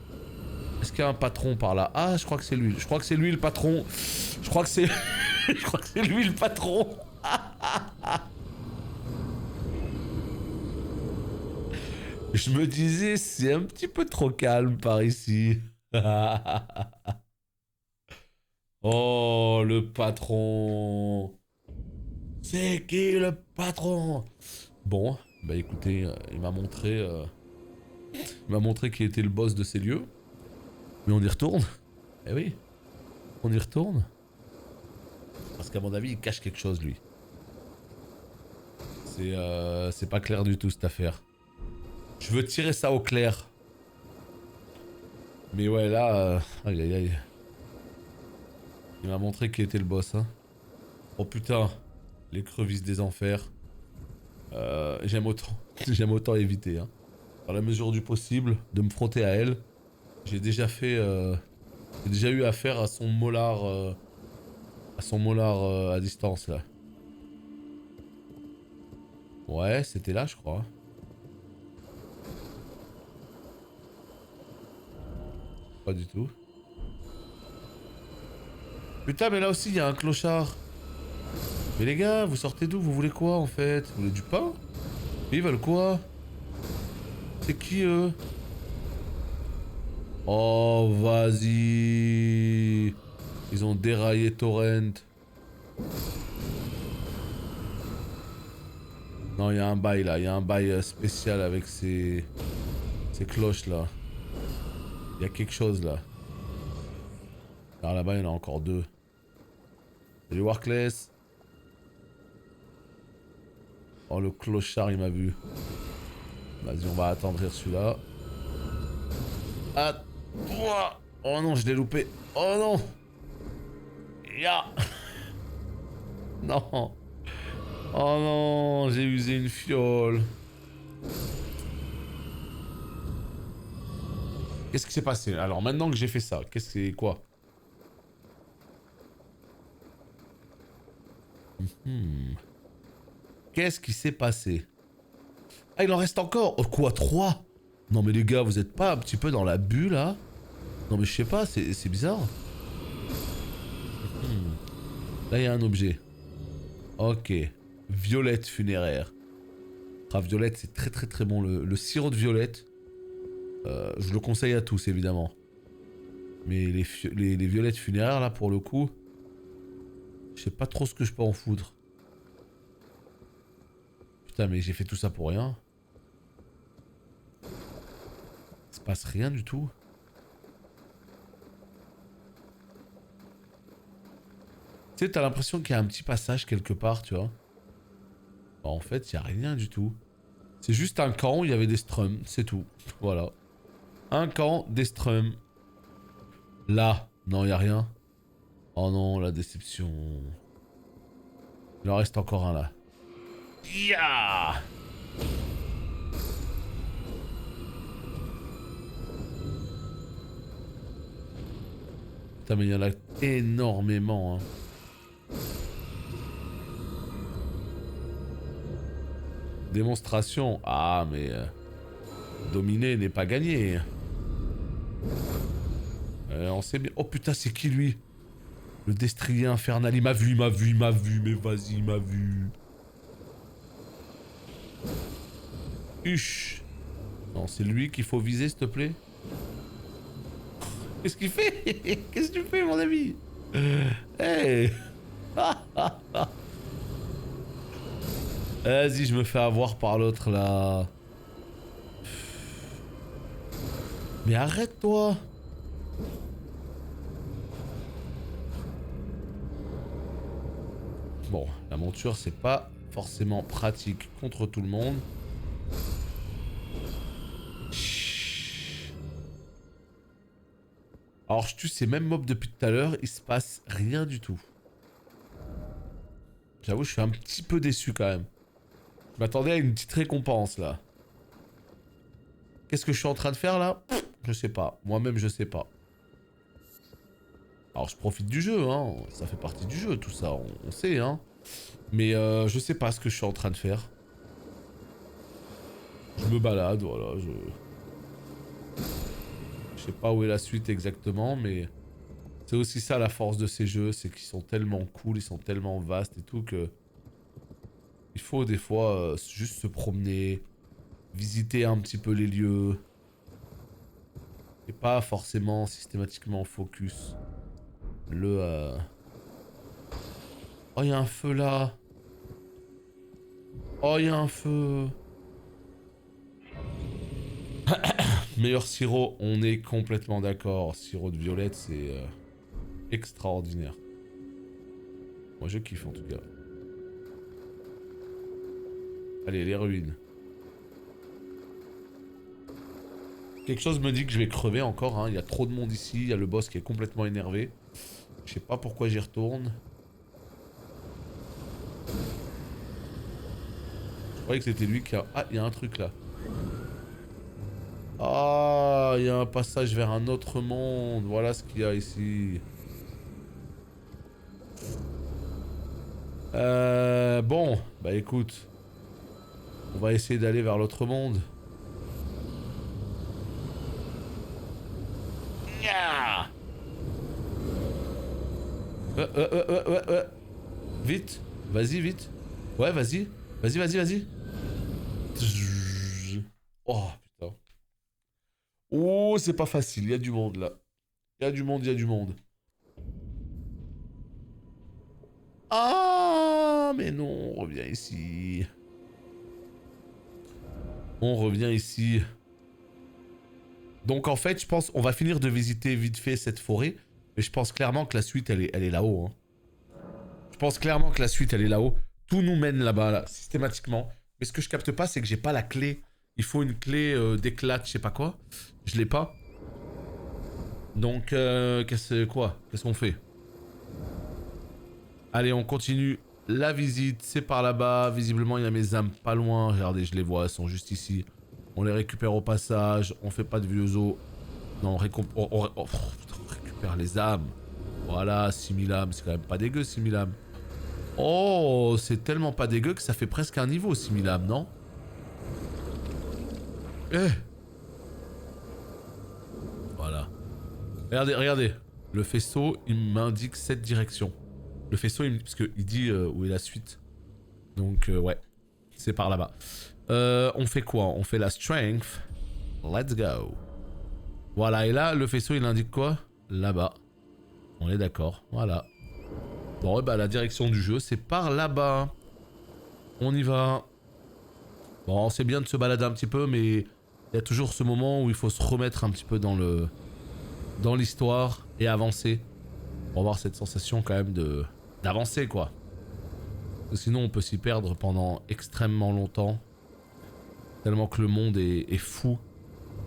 Est-ce qu'il y a un patron par là? Ah, je crois que c'est lui. Je crois que c'est lui le patron. Je crois que c'est... je crois que c'est lui le patron. Je me disais, c'est un petit peu trop calme par ici. Oh, le patron. C'est qui le patron? Bon, bah écoutez, il m'a montré qui était le boss de ces lieux. Mais on y retourne. Eh oui, on y retourne. Parce qu'à mon avis, il cache quelque chose, lui. C'est pas clair du tout, cette affaire. Je veux tirer ça au clair. Mais ouais, là... aïe, aïe, aïe. Il m'a montré qui était le boss, hein. Oh putain. Les crevisses des enfers. J'aime autant éviter, hein. Dans la mesure du possible, de me frotter à elle. J'ai déjà fait... j'ai déjà eu affaire à son molar... à son molar à distance là. Ouais, c'était là je crois. Pas du tout. Putain mais là aussi il y a un clochard. Mais les gars, vous sortez d'où? Vous voulez quoi en fait? Vous voulez du pain? Ils veulent quoi? C'est qui eux? Oh vas-y. Ils ont déraillé Torrent. Non, il y a un bail là, il y a un bail spécial avec ces cloches là. Il y a quelque chose là. Alors là-bas, il y en a encore deux. Salut Warkless. Oh, le clochard, il m'a vu. Vas-y, on va attendrir celui-là. Ah, oh non, je l'ai loupé. Oh non. Ya. Non. Oh non, j'ai usé une fiole. Qu'est-ce qui s'est passé? Alors maintenant que j'ai fait ça, qu'est-ce que c'est quoi? Qu'est-ce qui s'est passé? Ah, il en reste encore? Oh, quoi, 3? Non mais les gars, vous êtes pas un petit peu dans la bulle là? Non mais je sais pas, c'est bizarre. Là il y a un objet. Ok. Violette funéraire. Ah, violette, c'est très très très bon. Le sirop de violette, je le conseille à tous évidemment. Mais les violettes funéraires là pour le coup, je sais pas trop ce que je peux en foutre. Putain mais j'ai fait tout ça pour rien. Il se passe rien du tout. Tu sais, t'as l'impression qu'il y a un petit passage quelque part, tu vois. Bah, en fait, il y a rien du tout. C'est juste un camp où il y avait des strums, c'est tout. Voilà. Un camp, des strums. Là, non, il y a rien. Oh non, la déception. Il en reste encore un là. Ya. Putain, mais il y en a énormément, hein. Démonstration. Ah, mais... dominer n'est pas gagné. On sait bien... Oh putain, c'est qui lui? Le destrier infernal. Il m'a vu, il m'a vu, il m'a vu. Mais vas-y, il m'a vu. Huch. Non, c'est lui qu'il faut viser, s'il te plaît. Qu'est-ce qu'il fait? Qu'est-ce que tu fais, mon ami? Hey. Vas-y, je me fais avoir par l'autre, là. Mais arrête-toi. Bon, la monture, c'est pas forcément pratique contre tout le monde. Alors, je tue ces mêmes mobs depuis tout à l'heure, il se passe rien du tout. J'avoue, je suis un petit peu déçu quand même. Je m'attendais à une petite récompense là. Qu'est-ce que je suis en train de faire là? Je sais pas. Moi-même, je sais pas. Alors, je profite du jeu, hein. Ça fait partie du jeu, tout ça. On sait, hein. Mais je sais pas ce que je suis en train de faire. Je me balade, voilà. Je sais pas où est la suite exactement, mais... c'est aussi ça la force de ces jeux, c'est qu'ils sont tellement cool, ils sont tellement vastes et tout que... il faut des fois juste se promener, visiter un petit peu les lieux. Et pas forcément systématiquement focus. Oh, il y a un feu là. Oh, il y a un feu. Meilleur sirop, on est complètement d'accord. Sirop de violette, c'est extraordinaire. Moi, je kiffe en tout cas. Allez, les ruines. Quelque chose me dit que je vais crever encore, hein. Il y a trop de monde ici, il y a le boss qui est complètement énervé. Je sais pas pourquoi j'y retourne. Je croyais que c'était lui qui a... ah, il y a un truc là. Ah, il y a un passage vers un autre monde. Voilà ce qu'il y a ici. Bon, bah écoute. On va essayer d'aller vers l'autre monde. Nya. Ouais. Vite. Vas-y, vite. Ouais, vas-y. Vas-y. Oh, putain. Oh, c'est pas facile. Il y a du monde, là. Il y a du monde. Ah, mais non, on revient ici. Donc en fait, je pense, on va finir de visiter vite fait cette forêt, mais je pense clairement que la suite, elle est là-haut. Hein. Je pense clairement que la suite, elle est là-haut. Tout nous mène là-bas, là, systématiquement. Mais ce que je capte pas, c'est que j'ai pas la clé. Il faut une clé d'éclat, je sais pas quoi. Je l'ai pas. Donc, qu'est-ce qu'on fait? Allez, on continue la visite. C'est par là-bas. Visiblement, il y a mes âmes pas loin. Regardez, je les vois, elles sont juste ici. On les récupère au passage. On fait pas de vieux os. Non, on récupère les âmes. Voilà, 6000 âmes. C'est quand même pas dégueu, 6000 âmes. Oh, c'est tellement pas dégueu que ça fait presque un niveau, 6000 âmes, non? Eh. Voilà. Regardez. Le faisceau, il m'indique cette direction. Le faisceau, parce qu'il dit où est la suite. Donc, ouais. C'est par là-bas. On fait quoi? On fait la strength. Let's go. Voilà, et là, le faisceau, il indique quoi? Là-bas. On est d'accord. Voilà. Bon, et bah, la direction du jeu, c'est par là-bas. On y va. Bon, c'est bien de se balader un petit peu, mais il y a toujours ce moment où il faut se remettre un petit peu dans l'histoire et avancer. Pour avoir cette sensation quand même d'avancer, quoi. Sinon, on peut s'y perdre pendant extrêmement longtemps. Tellement que le monde est fou.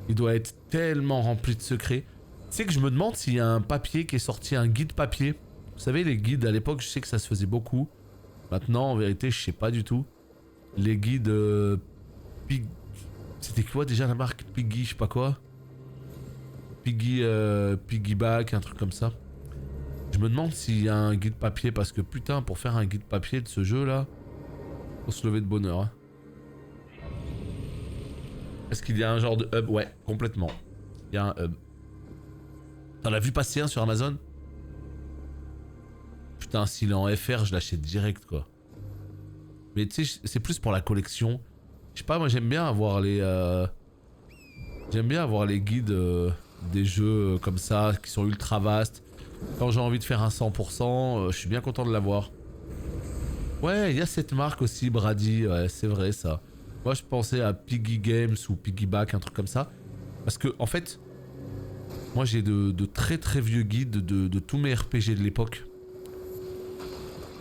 Il doit être tellement rempli de secrets. Tu sais que je me demande s'il y a un papier qui est sorti, un guide papier. Vous savez, les guides, à l'époque, je sais que ça se faisait beaucoup. Maintenant, en vérité, je sais pas du tout. Les guides... C'était quoi déjà la marque? Piggy, je sais pas quoi. Piggyback, un truc comme ça. Je me demande s'il y a un guide papier, parce que putain, pour faire un guide papier de ce jeu-là, faut se lever de bonheur. Hein. Est-ce qu'il y a un genre de hub? Ouais, complètement. Il y a un hub. T'en as vu passer un sur Amazon? Putain, s'il est en FR, je l'achète direct, quoi. Mais tu sais, c'est plus pour la collection. Je sais pas, moi j'aime bien avoir les... J'aime bien avoir les guides des jeux comme ça, qui sont ultra vastes. Quand j'ai envie de faire un 100%, je suis bien content de l'avoir. Ouais, il y a cette marque aussi, Brady, ouais, c'est vrai ça. Moi je pensais à Piggy Games ou Piggyback, un truc comme ça. Parce que, en fait, moi j'ai de très très vieux guides de tous mes RPG de l'époque.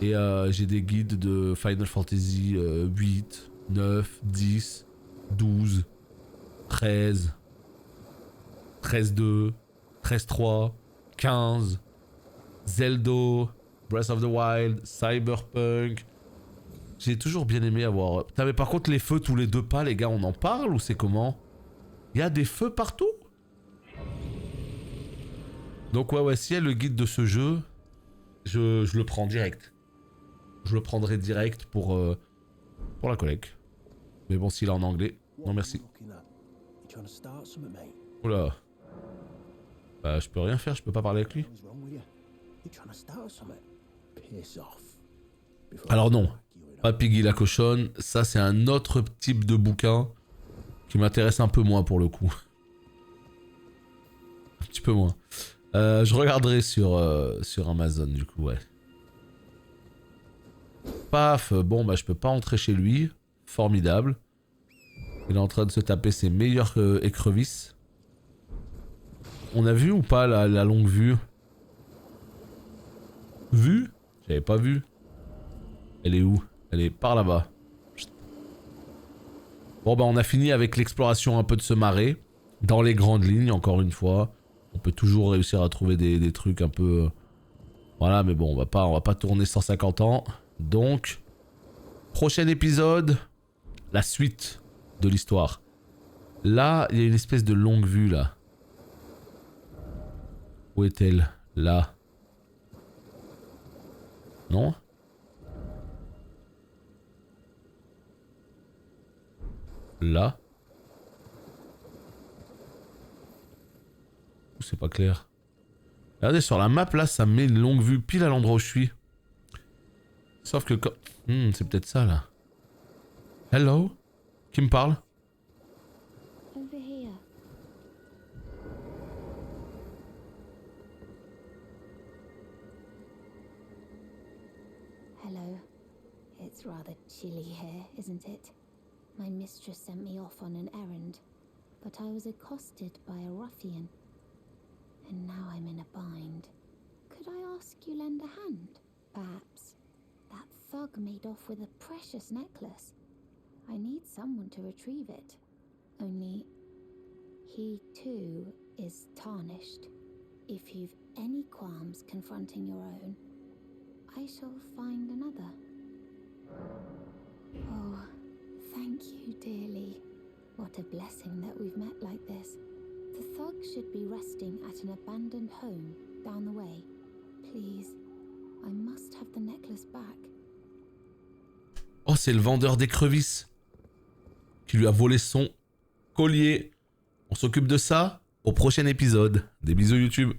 Et j'ai des guides de Final Fantasy 8, 9, 10, 12, 13, 13.2, 13.3, 15, Zelda, Breath of the Wild, Cyberpunk. J'ai toujours bien aimé avoir... Putain, mais par contre les feux tous les 2 pas, les gars, on en parle ou c'est comment? Il y a des feux partout? Donc ouais, s'il y a le guide de ce jeu, je le prends direct. Je le prendrai direct pour la collecte. Mais bon, s'il est en anglais, non merci. Oula. Bah, je peux rien faire, je peux pas parler avec lui. Alors non, pas Piggy la cochonne, ça c'est un autre type de bouquin qui m'intéresse un peu moins pour le coup. Un petit peu moins. Je regarderai sur Amazon du coup, ouais. Paf, bon bah je peux pas entrer chez lui. Formidable. Il est en train de se taper ses meilleures écrevisses. On a vu ou pas la longue vue? Vue? J'avais pas vu. Elle est où? Elle est par là-bas. Bon bah on a fini avec l'exploration un peu de ce marais. Dans les grandes lignes, encore une fois. On peut toujours réussir à trouver des trucs un peu... Voilà, mais bon, on va pas tourner 150 ans. Donc, prochain épisode, la suite de l'histoire. Là, il y a une espèce de longue vue, là. Où est-elle? Là. Non? là. C'est pas clair. Regardez sur la map là, ça met une longue vue pile à l'endroit où je suis. Sauf que quand... c'est peut-être ça là. Hello? Qui me parle? Over here. Hello. It's rather chilly here, isn't it? My mistress sent me off on an errand, but I was accosted by a ruffian. And now I'm in a bind. Could I ask you lend a hand? Perhaps. That thug made off with a precious necklace. I need someone to retrieve it. Only, he too is tarnished. If you've any qualms confronting your own, I shall find another. Oh, thank you dearly. What a blessing that we've met like this. The thug should be resting at an abandoned home down the way. Please, I must have the necklace back. Oh, c'est le vendeur d'écrevisses qui lui a volé son collier. On s'occupe de ça au prochain épisode. Des bisous YouTube.